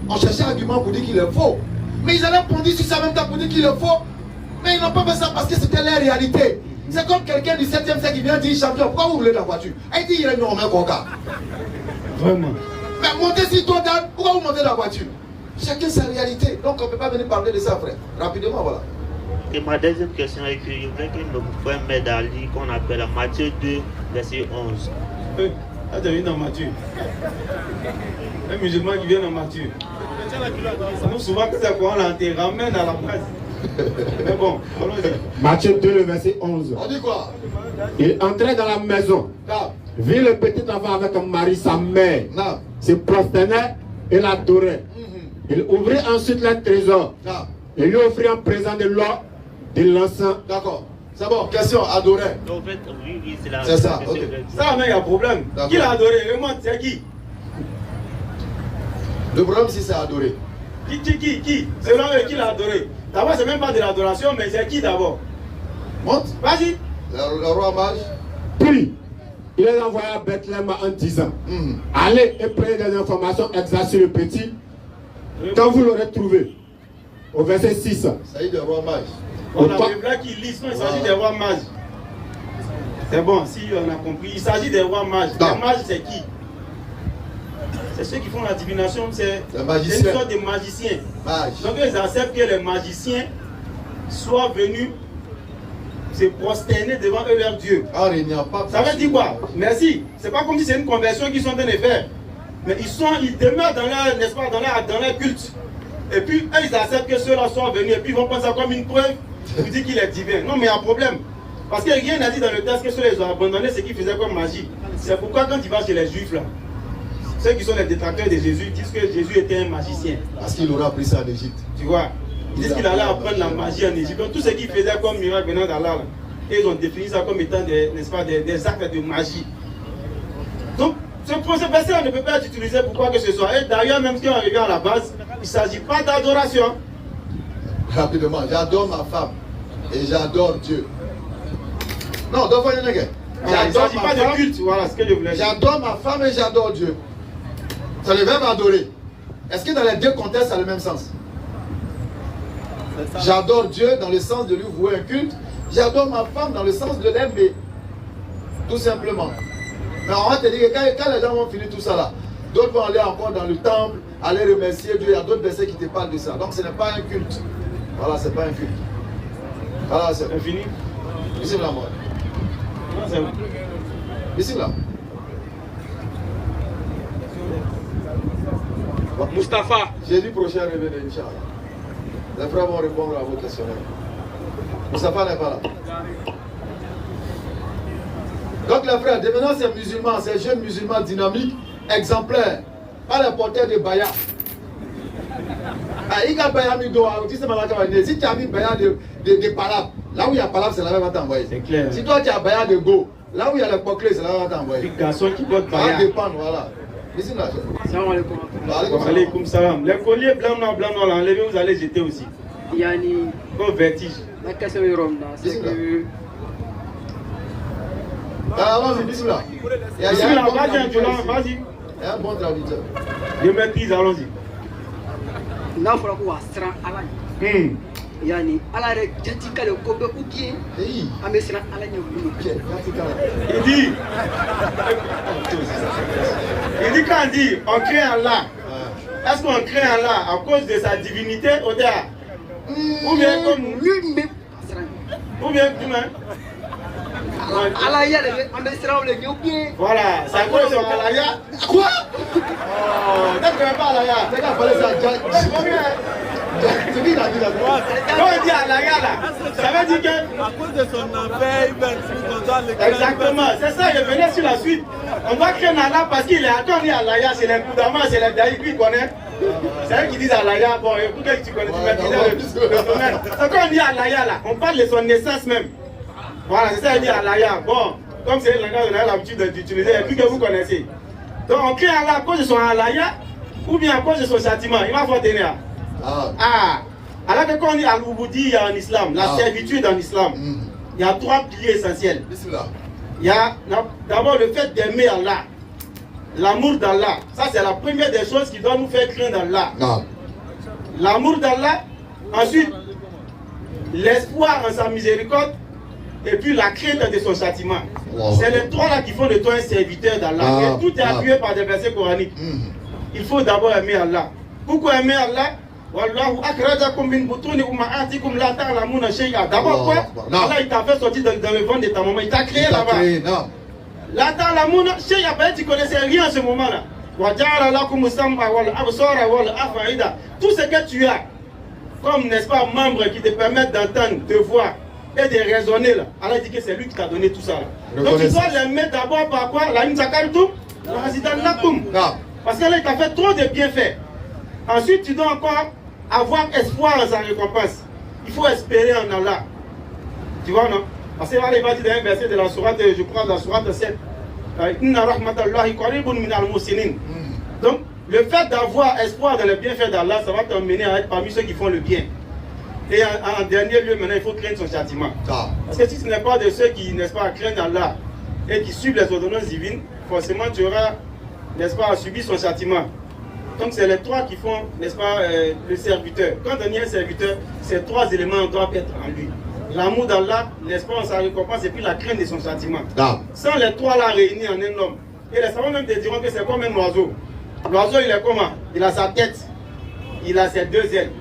On cherchait un argument pour dire qu'il est faux. Mais ils allaient pondre sur ça même temps pour dire qu'il est faux. Mais ils n'ont pas fait ça parce que c'était leur réalité. C'est comme quelqu'un du 7e siècle qui vient dire champion, pourquoi vous voulez la voiture? Et il dit il est non, mais coca. Vraiment. Mais montez sur toi, Dan, pourquoi vous montez la voiture? Chacun sa réalité. Donc on ne peut pas venir parler de ça, frère. Rapidement, voilà. Ok, ma deuxième question est que je veux qu'il me pouvez mettre dans le livre qu'on appelle Matthieu 2, verset 11. Ah, tu as vu dans Matthieu. Un musulman qui vient dans Matthieu. Nous, souvent, que c'est quoi, on te ramène à la base. Mais bon, allons-y. Matthieu 2, le verset 11. On dit quoi? Il entrait dans la maison, vit le petit enfant avec Marie, sa mère, se prosternait et l'adorait. Il ouvrit ensuite le trésor et lui offrit en présent de l'or, de l'encens. D'accord. C'est bon, question, adorer. En fait, oui, c'est la. C'est ça, ok. Ça, mais il y a problème. Qui l'a adoré? Le monde, c'est qui? Le problème, si c'est adoré. Qui? Selon eux, qui l'a adoré? D'abord, c'est même pas de l'adoration, mais c'est qui d'abord? Monte. Vas-y. Le roi mage. Puis, il est envoyé à Bethléem en disant, allez et prenez des informations exactes sur le petit, quand vous l'aurez trouvé. Au verset 6. Ça y est, le roi mage. On a des blagues qui lisent, non, il s'agit des rois mages. C'est bon, si on a compris. Il s'agit des rois mages. Les mages, c'est qui? C'est ceux qui font la divination, c'est une sorte de magiciens. Donc ils acceptent que les magiciens soient venus se prosterner devant eux leur Dieu. Ça veut dire quoi? Merci. C'est pas comme si c'est une conversion qu'ils sont en train de faire. Mais ils demeurent dans leur, n'est-ce pas, dans leur culte. Et puis eux, ils acceptent que ceux-là soient venus et puis ils vont prendre ça comme une preuve pour dire qu'il est divin. Non, mais il y a un problème. Parce que rien n'a dit dans le texte que ceux-là, ils ont abandonné ce qu'ils faisaient comme magie. C'est pourquoi quand tu vas chez les juifs là, ceux qui sont les détracteurs de Jésus disent que Jésus était un magicien. Parce qu'il aura appris ça en Égypte. Tu vois, ils disent qu'il allait apprendre la magie en Égypte. Donc tout ce qu'ils faisaient comme miracle venant d'Allah, et ils ont défini ça comme étant n'est-ce pas, des actes de magie. Donc ce verset-là ne peut pas être utilisé pour quoi que ce soit. Et d'ailleurs, même si on revient à la base, il ne s'agit pas d'adoration. Rapidement, j'adore ma femme et j'adore Dieu. Non, donc il ne s'agit pas de culte, voilà ce que je voulais dire. J'adore ma femme et j'adore Dieu. C'est le verbe adorer. Est-ce que dans les deux contextes, ça a le même sens? J'adore Dieu dans le sens de lui vouer un culte. J'adore ma femme dans le sens de l'aimer. Tout simplement. Mais on va te dire que quand les gens vont finir tout ça là, d'autres vont aller encore dans le temple, aller remercier Dieu. Il y a d'autres versets qui te parlent de ça. Donc ce n'est pas un culte. Voilà, c'est pas un culte. Voilà, c'est fini. Ici là, moi. Ici là. Mustapha. Jeudi prochain, revenez, Inch'Allah. Les frères vont répondre à vos questionnaires. Mustapha n'est pas là. Donc les frères, devenant ces musulmans, ces jeunes musulmans dynamiques, exemplaires, pas les porteurs de Baya. Si tu as mis Baya de Palab, là où il y a Palab, c'est là où va t'envoyer. C'est clair. Si toi tu as Baya de Go, là où il y a le Poclé, c'est là où va t'envoyer. Les garçons qui portent Baya. Ça va dépendre, voilà. Ici là. Salam alaikum. Alaikum salam. Les colliers blanc noir, là, enlevez, vous allez jeter aussi. Yani. Comme vertige. La question est ronde. C'est que. Allons-y, bismillah. Vas-y. Il y a un bon traducteur. Je maîtrise, allons-y. N'a pas quoi sera ala. Yani ala rek jatika le ko be ku bien. Ame sera ala nyu bien. Il dit quand on dit on crée Allah. Est-ce qu'on crée Allah à cause de sa divinité ou bien comme ou bien humain? Alaya, on est sur le bien. Voilà, ça cause de Alaya. Quoi? Oh, d'accord, pas Alaya. C'est qu'à parler ça. C'est qui l'a dit là? Quand on dit Alaya là, ça veut dire que. À cause de son affaire, il va être content le exactement, c'est ça, je venais sur la suite. On doit créer Allah parce qu'il est. Quand on dit Alaya, c'est les Koudama, c'est les Daïk qui connaissent. C'est eux qui disent Alaya. Bon, pour que tu connais, tu maîtrises le domaine. Quand on dit Alaya là, on parle de son naissance même. Voilà, c'est ça, il dit Alaya. Bon, comme c'est un langage, on a l'habitude d'utiliser, et puis que vous connaissez. Donc on crée Allah à cause de son Alaya, ou bien à cause de son châtiment. Il va falloir tenir. Alors que quand on dit Al-Uboudi en islam, la servitude en islam, il y a trois piliers essentiels. Il y a d'abord le fait d'aimer Allah, l'amour d'Allah. Ça, c'est la première des choses qui doit nous faire craindre Allah. L'amour d'Allah, ensuite, l'espoir en sa miséricorde, et puis la crainte de son châtiment. C'est les trois là qui font de toi un serviteur d'Allah. Et tout est appuyé par des versets coraniques. Il faut d'abord aimer Allah. Pourquoi aimer Allah? Wallahu akhrajakum min butuni ummahatikum la ta'lamuna shay'a. D'abord quoi? Allah il t'a fait sortir dans le ventre de ta maman, il t'a créé là-bas. La ta'lamuna shay'a, tu connaissais rien à ce moment-là. Wa ja'ala lakum as-sam'a wal absara wal af'ida. Tout ce que tu as comme, n'est-ce pas, membres qui te permettent d'entendre, de voir et de raisonner là. Allah dit que c'est lui qui t'a donné tout ça là. Donc tu dois les mettre d'abord par quoi? La imzakartum, la hazidannakum. Parce que là il t'a fait trop de bienfaits. Ensuite tu dois encore avoir espoir en sa récompense. Il faut espérer en Allah. Tu vois non? Parce que là il va dire dans un verset de la sourate, je crois dans la sourate 7. Inna rahmatallahi qaribun min al-musinin. Donc le fait d'avoir espoir dans le bienfait d'Allah, ça va t'emmener à être parmi ceux qui font le bien. Et en dernier lieu, maintenant, il faut craindre son châtiment. Parce que si ce n'est pas de ceux qui, n'est-ce pas, craignent Allah et qui suivent les ordonnances divines, forcément tu auras, n'est-ce pas, subi son châtiment. Donc c'est les trois qui font, n'est-ce pas, le serviteur. Quand on est un serviteur, ces trois éléments doivent être en lui. L'amour d'Allah, l'espoir en sa récompense et puis la crainte de son châtiment. Sans les trois là réunis en un homme. Et les savants même te diront que c'est comme un oiseau. L'oiseau il est comment? Il a sa tête, il a ses deux ailes.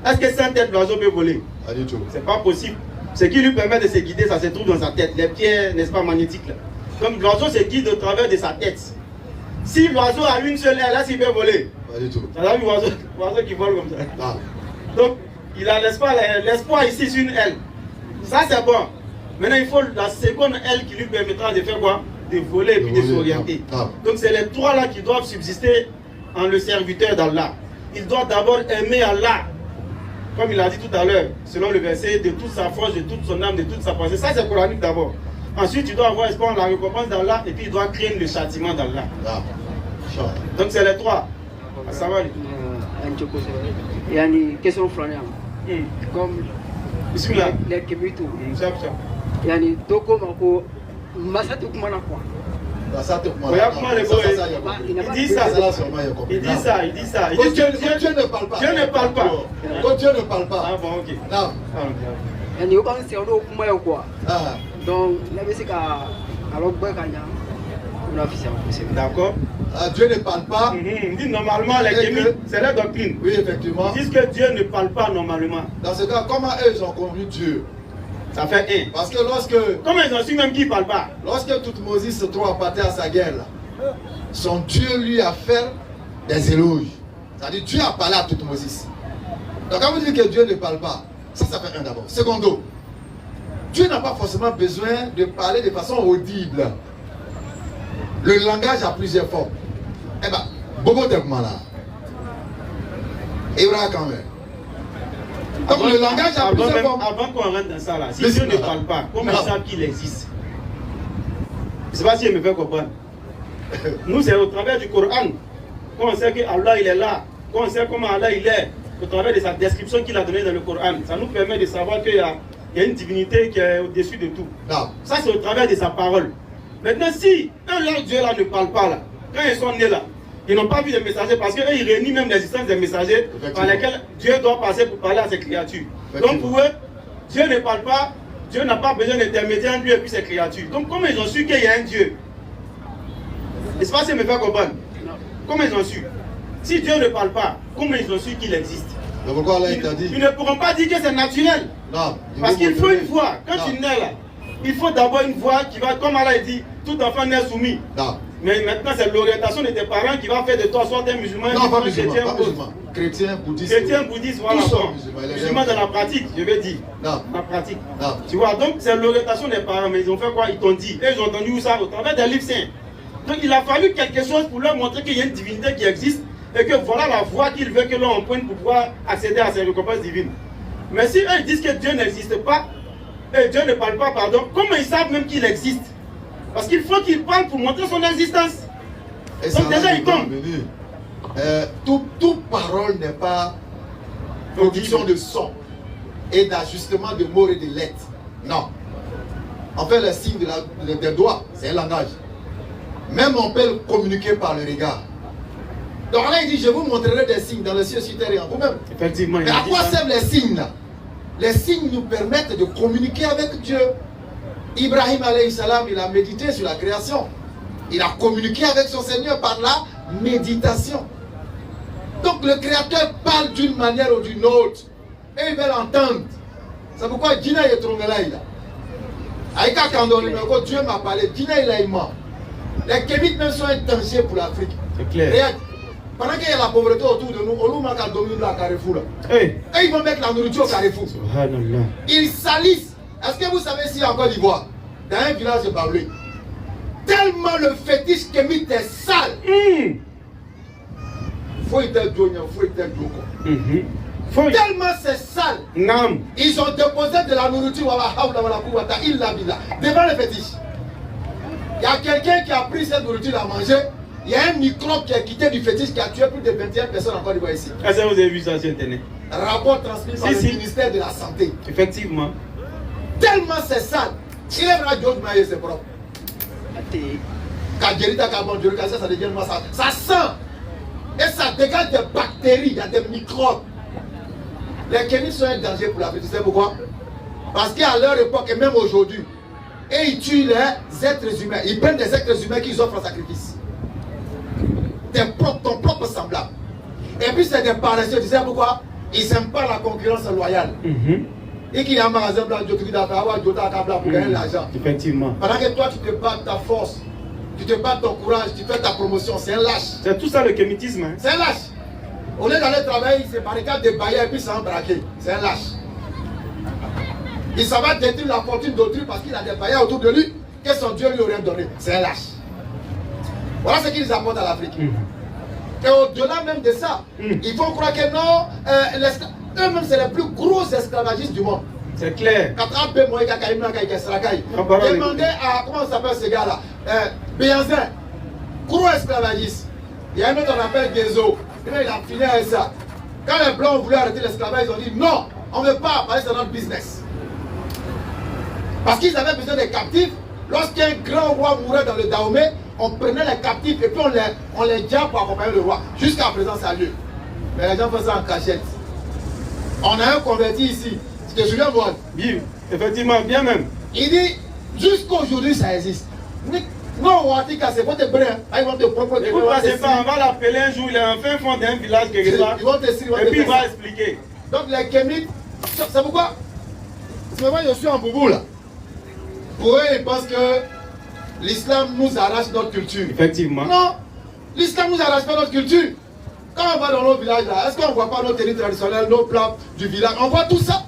Est-ce que sans tête l'oiseau peut voler? C'est pas possible. Ce qui lui permet de se guider, ça se trouve dans sa tête. Les pieds, n'est-ce pas, magnétiques là. Donc l'oiseau se guide au travers de sa tête. Si l'oiseau a une seule aile, là s'il peut voler. Pas du tout. Ça a vu l'oiseau qui vole comme ça. Donc il a l'espoir ici sur une aile. Ça c'est bon. Maintenant il faut la seconde aile qui lui permettra de faire quoi? De voler et puis de s'orienter. Donc c'est les trois là qui doivent subsister en le serviteur d'Allah. Il doit d'abord aimer Allah, comme il a dit tout à l'heure, selon le verset, de toute sa force, de toute son âme, de toute sa pensée. Ça c'est coranique d'abord. Ensuite il doit avoir espoir en la récompense d'Allah et puis il doit craindre le châtiment d'Allah. Donc c'est les trois. Ça va. Il y a une question flânée. Comme les Kémitou. Il y a une toko mako. Masatu kumana quoi? Il dit ça. Il dit ça. Il dit ça. Il dit Dieu ne parle pas. Dieu ne parle pas. Quand Dieu ne parle pas. Ah bon, ok. Non. Il y a un c'est au kuma quoi. Donc la musique alors d'accord. Dieu ne parle pas. Il dit normalement les kémites, c'est la doctrine. Oui, effectivement. Ils disent que Dieu ne parle pas normalement. Dans ce cas, comment eux ils ont connu Dieu? Ça fait un. Parce que lorsque... Comment ils ont su même qu'il ne parle pas? Lorsque Toutmoses se trouve à partir à sa guerre, là, son Dieu lui a fait des éloges. C'est-à-dire Dieu a parlé à Toutmoses. Donc quand vous dites que Dieu ne parle pas, ça fait un d'abord. Secondo, Dieu n'a pas forcément besoin de parler de façon audible. Le langage a plusieurs formes. Eh bien, Bobo Tekmala. Ibra quand même. Donc le langage a plusieurs formes. Avant qu'on rentre dans ça là, si Dieu ne parle pas, comment ils savent qu'il existe? Je ne sais pas si je me fais comprendre. Nous, c'est au travers du Coran qu'on sait que Allah il est là, qu'on sait comment Allah il est, au travers de sa description qu'il a donnée dans le Coran. Ça nous permet de savoir qu'il y a une divinité qui est au-dessus de tout. Non. Ça, c'est au travers de sa parole. Maintenant, si leur Dieu là ne parle pas là, quand ils sont nés là, ils n'ont pas vu de messagers parce qu'eux ils réunissent même l'existence des messagers par lesquels Dieu doit passer pour parler à ses créatures. Donc pour eux, Dieu ne parle pas, Dieu n'a pas besoin d'intermédiaire entre lui et puis ses créatures. Donc comment ils ont su qu'il y a un Dieu? Est-ce que ça me fait comprendre? Comment ils ont su? Si Dieu ne parle pas, comment ils ont su qu'il existe? Pourquoi Allah t'a dit? Ils ne pourront pas dire que c'est naturel. Non. Parce qu'il faut une voix. Quand tu nais là, il faut d'abord une voix qui va, comme Allah dit, tout enfant naît soumis. Non. Mais maintenant, c'est l'orientation de tes parents qui va faire de toi soit un musulman, chrétien, bouddhiste. Chrétien, bouddhiste, voilà. Musulman dans la pratique, je vais dire. Non. La pratique. Non. Tu vois, donc c'est l'orientation des parents. Mais ils ont fait quoi? Ils t'ont dit. Et ils ont entendu où ça? Au travers des livres saints. Donc il a fallu quelque chose pour leur montrer qu'il y a une divinité qui existe et que voilà la voie qu'il veut que l'on emprunte pour pouvoir accéder à ces récompenses divines. Mais si eux ils disent que Dieu n'existe pas, et Dieu ne parle pas, pardon, comment ils savent même qu'il existe? Parce qu'il faut qu'il parle pour montrer son existence. Et donc déjà il tombe. Toute parole n'est pas production de son et d'ajustement de mots et de lettres. Non. En fait, le signe des doigts, c'est un langage. Même on peut communiquer par le regard. Donc là, il dit, je vous montrerai des signes dans le ciel, sur terre et en vous-même. Effectivement. Mais à quoi servent les signes là? Les signes nous permettent de communiquer avec Dieu. Ibrahim alayhi salam, il a médité sur la création. Il a communiqué avec son Seigneur par la méditation. Donc le Créateur parle d'une manière ou d'une autre. Et ils veulent entendre. C'est pourquoi Dina est trompé là. Aïka Kandori, Dieu m'a parlé. Dina il est mort. Les Kémites même sont un danger pour l'Afrique. C'est clair. Regarde, pendant qu'il y a la pauvreté autour de nous, on nous a dominer la Carrefour. Et ils vont mettre la nourriture au Carrefour. Ils salissent. Est-ce que vous savez si en Côte d'Ivoire, dans un village de Baoulé, tellement le fétiche Kémite est sale. Faut être Djonia, faut être Djoko. Tellement c'est sale. Ils ont déposé de la nourriture devant le fétiche. Il y a quelqu'un qui a pris cette nourriture à manger. Il y a un microbe qui a quitté du fétiche qui a tué plus de 21 personnes en Côte d'Ivoire ici. Est-ce que vous avez vu ça sur Internet? Rapport transmis par le ministère de la Santé. Effectivement. Tellement c'est sale. Il est vrai George Maye, c'est propre. Quand ça devient sale. Ça sent. Et ça dégage des bactéries, il y a des microbes. Les Kémites sont un danger pour l'Afrique. Tu sais pourquoi? Parce qu'à leur époque, et même aujourd'hui, et ils tuent les êtres humains. Ils prennent des êtres humains qu'ils offrent en sacrifice. Ton propre semblable. Et puis c'est des paresseux. Tu sais pourquoi? Ils n'aiment pas la concurrence loyale. Et qu'il y a un magasin blanc de pour gagner l'argent. Effectivement. Pendant que toi, tu te bats ta force, tu te bats ton courage, tu fais ta promotion. C'est un lâche. C'est tout ça le kémitisme. Hein? C'est un lâche. Au lieu d'aller travailler, il se barricade des bailleurs et puis s'en braquer. C'est un lâche. Il s'en va détruire la fortune d'autrui parce qu'il a des bailleurs autour de lui que son Dieu lui aurait donné. C'est un lâche. Voilà ce qu'ils apportent à l'Afrique. Et au-delà même de ça, ils font croire que non, eux-mêmes c'est les plus gros esclavagistes du monde. C'est clair. Demandez à, comment s'appelle ce gars-là, Béanzin, gros esclavagiste. Il y a un autre qu'on appelle Gezo. Il a fini avec ça. Quand les Blancs ont voulu arrêter l'esclavage, ils ont dit non, on ne veut pas, parce que c'est notre business. Parce qu'ils avaient besoin des captifs. Lorsqu'un grand roi mourait dans le Dahomey, on prenait les captifs et puis on les diable pour accompagner le roi. Jusqu'à présent, ça a lieu. Mais les gens font ça en cachette. On a un converti ici. Tu te souviens, moi? Bien, effectivement, bien même. Il dit, jusqu'aujourd'hui, ça existe. Non, c'est pas te brun. Ils vont te proposer. On va l'appeler un jour, il est en fin fond d'un village quelque part. Ils vont te suivre. Et puis il va expliquer. Donc les Kémites, c'est pourquoi? C'est pourquoi je suis en boubou là. Pour eux, ils pensent que l'islam nous arrache notre culture. Effectivement. Non, l'islam nous arrache pas notre culture. Quand on va dans nos villages là, est-ce qu'on ne voit pas nos tennis traditionnels, nos plats du village? On voit tout ça.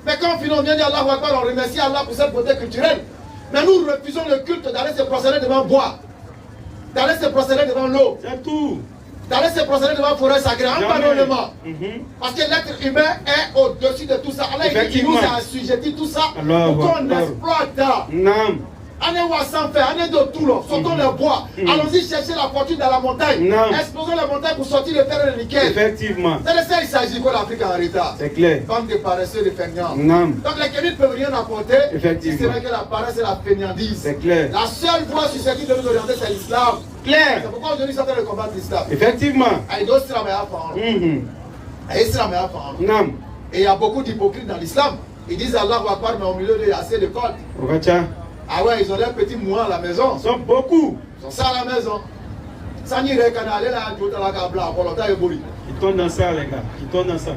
Mais quand on vient dire Allah Akbar, on remercie Allah pour cette beauté culturelle. Mais nous refusons le culte d'aller se procéder devant bois, d'aller se procéder devant l'eau. C'est tout. D'aller se procéder devant la forêt sacrée, en parlement. Parce que l'être humain est au-dessus de tout ça. Allah il nous a assujetti tout ça pour qu'on exploite. Non. Allez voir sans faire, allez de tout là, sortons le bois. Allons-y chercher la fortune dans la montagne. Explosons la montagne pour sortir le fer et le nickel. Effectivement. C'est de ça il s'agit quoi l'Afrique en retard. C'est clair. Bande de paresseux, de feignants. Non. Donc les Kémites ne peuvent rien apporter. Effectivement. Si c'est vrai que la paresse et la feignandise. C'est clair. La seule voie susceptible de nous orienter, c'est l'islam. Clair. C'est pourquoi aujourd'hui ils sont en train de combattre l'islam. Effectivement. Non. Et il y a beaucoup d'hypocrites dans l'islam. Ils disent Allah Akbar, mais au milieu de assez de codes. Ah ouais, ils ont leurs petits moulins à la maison. Ils sont beaucoup. Ils sont ça à la maison. Ça n'y est qu'à aller là, tout à la cabla, pour longtemps et bouli. Ils tournent dans ça, les gars. Ils tournent dans ça.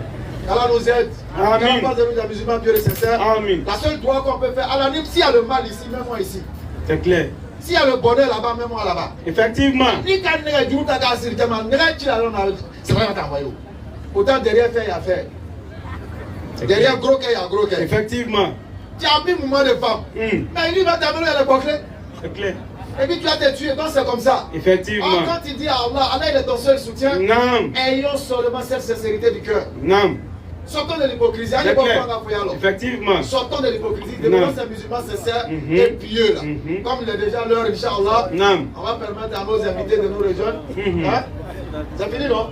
Allah nous aide. Amen. Quand on parle de nous, des musulmans, Dieu est sincère. Amen. La seule droit qu'on peut faire, Allah s'il y a le mal ici, même moi ici. C'est clair. S'il y a le bonheur là-bas, même moi là-bas. Effectivement. Ni quand on est du tout à casser, c'est vrai qu'on t'a envoyé. Autant derrière faire, il y a faire. Derrière gros cœur, il y a gros cœur. Effectivement. Tu as mis moment de femme. Mais il va t'amener à l'époque. C'est clair. Et puis tu vas te tuer, donc c'est comme ça. Effectivement. Quand tu dis à Allah, Allah il est ton seul soutien. Non. Ayons seulement cette sincérité du cœur. Non. Sortons de l'hypocrisie. Effectivement. Sortons de l'hypocrisie. Devenons ces musulmans sincères et pieux là. Comme il est déjà l'heure, Inch'Allah. On va permettre à nos invités de nous rejoindre. C'est fini, non?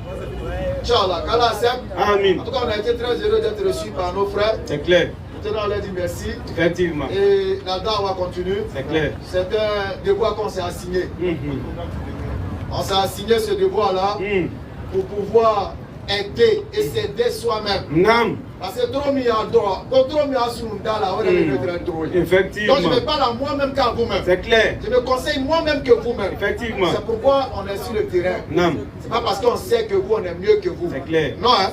Inch'Allah, qu'Allah accepte. Amen. En tout cas, on a été très heureux d'être reçus par nos frères. C'est clair. Maintenant, on leur dit merci. Effectivement. Et la dawa continue. C'est clair. C'est un devoir qu'on s'est assigné. On s'est assigné ce devoir-là pour pouvoir aider et s'aider soi-même. Non. Parce que trop mis à droit, trop mis à sounda là, on est trop. Effectivement. Donc je ne vais pas là moi-même qu'à vous-même. C'est clair. Je me conseille moi-même que vous-même. Effectivement. C'est pourquoi on est sur le terrain. Non. C'est pas parce qu'on sait que vous, on est mieux que vous. C'est clair. Non, hein.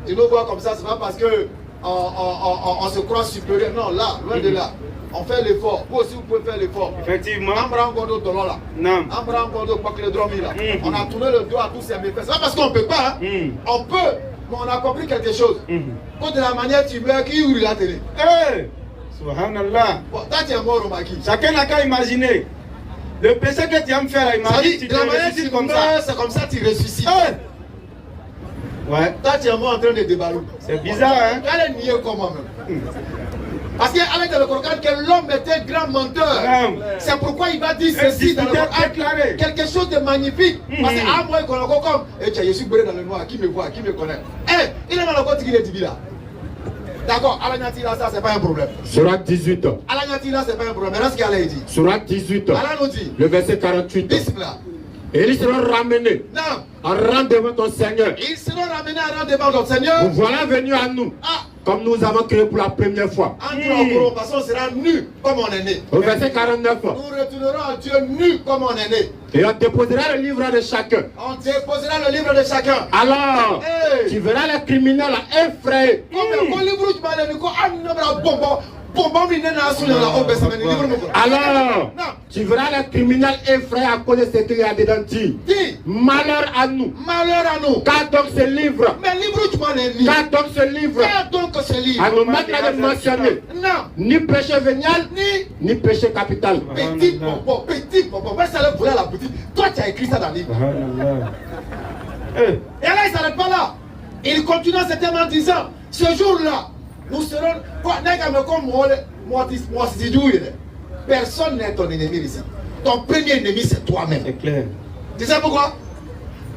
Tu nous vois comme ça, c'est pas parce que on se croit supérieur. Non, là, loin de là. On fait l'effort. Vous aussi, vous pouvez faire l'effort. Effectivement. On prend encore d'autres là. Non. On prend encore d'autres le drum là. On a tourné le dos à tous ces méfaits. C'est pas parce qu'on ne peut pas. Hein. On peut, mais on a compris quelque chose. Quand de la manière tu meurs, qui ouvre la télé? Subhanallah. Bon, toi, tu es mort au maquis. Chacun n'a qu'à imaginer. Le péché que tu vas me faire, imagine. De la manière tu comme ça, c'est comme ça que tu ressuscites. Ouais. Toi, tu es mort en train de déballer. C'est bizarre, hein? Elle est niée comme moi-même. Parce qu'avec le Coran, que l'homme était grand menteur. C'est pourquoi il va dire ceci dans le Coran. Quelque chose de magnifique. Parce que à moi, il connaît comme. Et je suis brûlé dans le noir. Qui me voit? Qui me connaît? Il est dans le côté qui est dit là. D'accord, Alanyati là, ça c'est pas un problème. Surat 18. Alanyati là, c'est pas un problème. Maintenant, ce qu'Allah dit. Surat 18. Allah nous dit. Le verset 48. Bismillah. Et ils seront ramenés en rang devant ton Seigneur. Ils seront ramenés en rang devant ton Seigneur. Nous voilà venus à nous, comme nous avons créé pour la première fois. Parce qu'on sera nus comme on est né. Au verset 49. Nous retournerons à Dieu nus comme on est né. Et on déposera le livre de chacun. On déposera le livre de chacun. Alors, tu verras les criminels effrayés. Alors, tu verras les criminels effrayés à cause de ce qu'il y a dedans. Malheur à nous. Malheur à nous. Car donc ce livre. Mais livre tu m'as dit. Car donc ce livre. Car donc ce livre. À nous mettre là de mentionner. Non. Ni péché vénial, ni péché capital. Petit bonbon, petit bonbon. Mais ça le voulait à la boutique. Toi tu as écrit ça dans le livre. Et là il ne s'arrête pas là. Il continue en septembre en disant, ce jour-là, nous serons. Personne n'est ton ennemi ici. Ton premier ennemi, c'est toi-même. C'est clair. Tu sais pourquoi?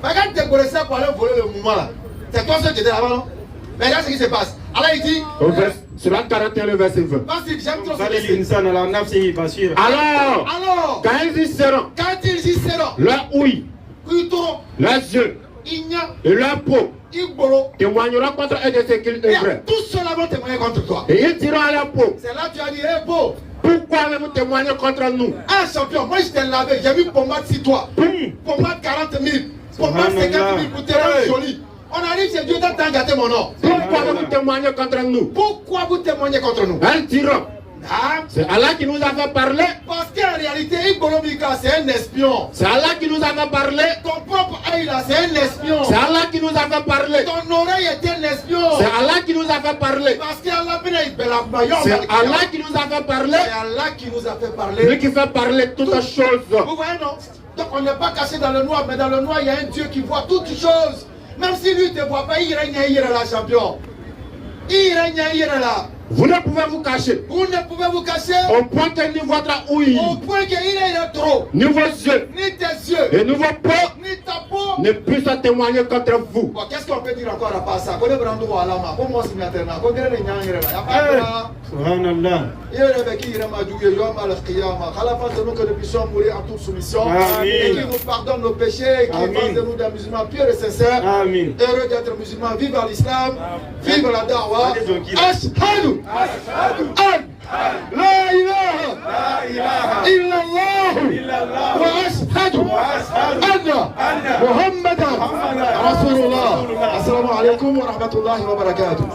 Regarde tes connaissances pour aller voler le mouvement là. C'est toi seul qui étais là-bas, non? Mais regarde ce qui se passe. Alors il dit. Sur la 41, le verset 20. Vas-y, j'aime trop ça. Alors, quand ils y seront, leur ouïe, leurs yeux et leur peau témoigneront contre eux de ce qu'ils œuvrent. Tous ceux-là vont témoigner contre toi. Et ils diront à leur peau. C'est là que tu as dit, hé peau. Pourquoi avez-vous témoigné contre nous? Ah champion, moi je t'ai lavé, j'ai vu pommade sur toi. Pommade 40 000, pommade 50 000 pour te rendre joli. On arrive chez Dieu, t'as gâté mon nom. Pourquoi avez-vous témoigné contre nous? Pourquoi vous témoignez contre nous? Elles diront. C'est Allah qui nous a fait parler. Parce qu'en réalité, Ibolomika, c'est un espion. C'est Allah qui nous a fait parler. Ton propre œil là, c'est un espion. C'est Allah qui nous a fait parler. Ton oreille est un espion. C'est Allah qui nous a fait parler. Parce qu'Allah, c'est Allah qui nous a fait parler. C'est Allah qui nous a fait parler. Lui qui fait parler toutes choses. Vous voyez, non? Donc on n'est pas caché dans le noir, mais dans le noir, il y a un Dieu qui voit toutes choses. Même si lui ne te voit pas, il règne là, champion. Il règne là. Vous ne pouvez vous cacher. Vous ne pouvez vous cacher. Au point que ni votre ouïe. Au point qu'il est trop. Ni vos yeux. Ni tes yeux. Et ni vos peaux. Ni ta peau. Ne puissent témoigner contre vous. Bon, qu'est-ce qu'on peut dire encore à part ça? Qu'on est brandou à l'ama. Pour moi, c'est maintenant. Qu'on est les nyans. Il y a pas de. Subhanallah. Il y a des qui iront à Dieu. Yom al-Qiyamah. À la fin de nous que nous puissions mourir en toute soumission. Et qui nous pardonne nos péchés. Qui fasse de nous des musulmans purs et sincères. Amen. Heureux d'être musulmans. Vive l'islam. Vive la da'wah. Ashhadu. أن لا إله إلا الله وأشهد أن محمدا رسول الله. السلام عليكم ورحمة الله وبركاته.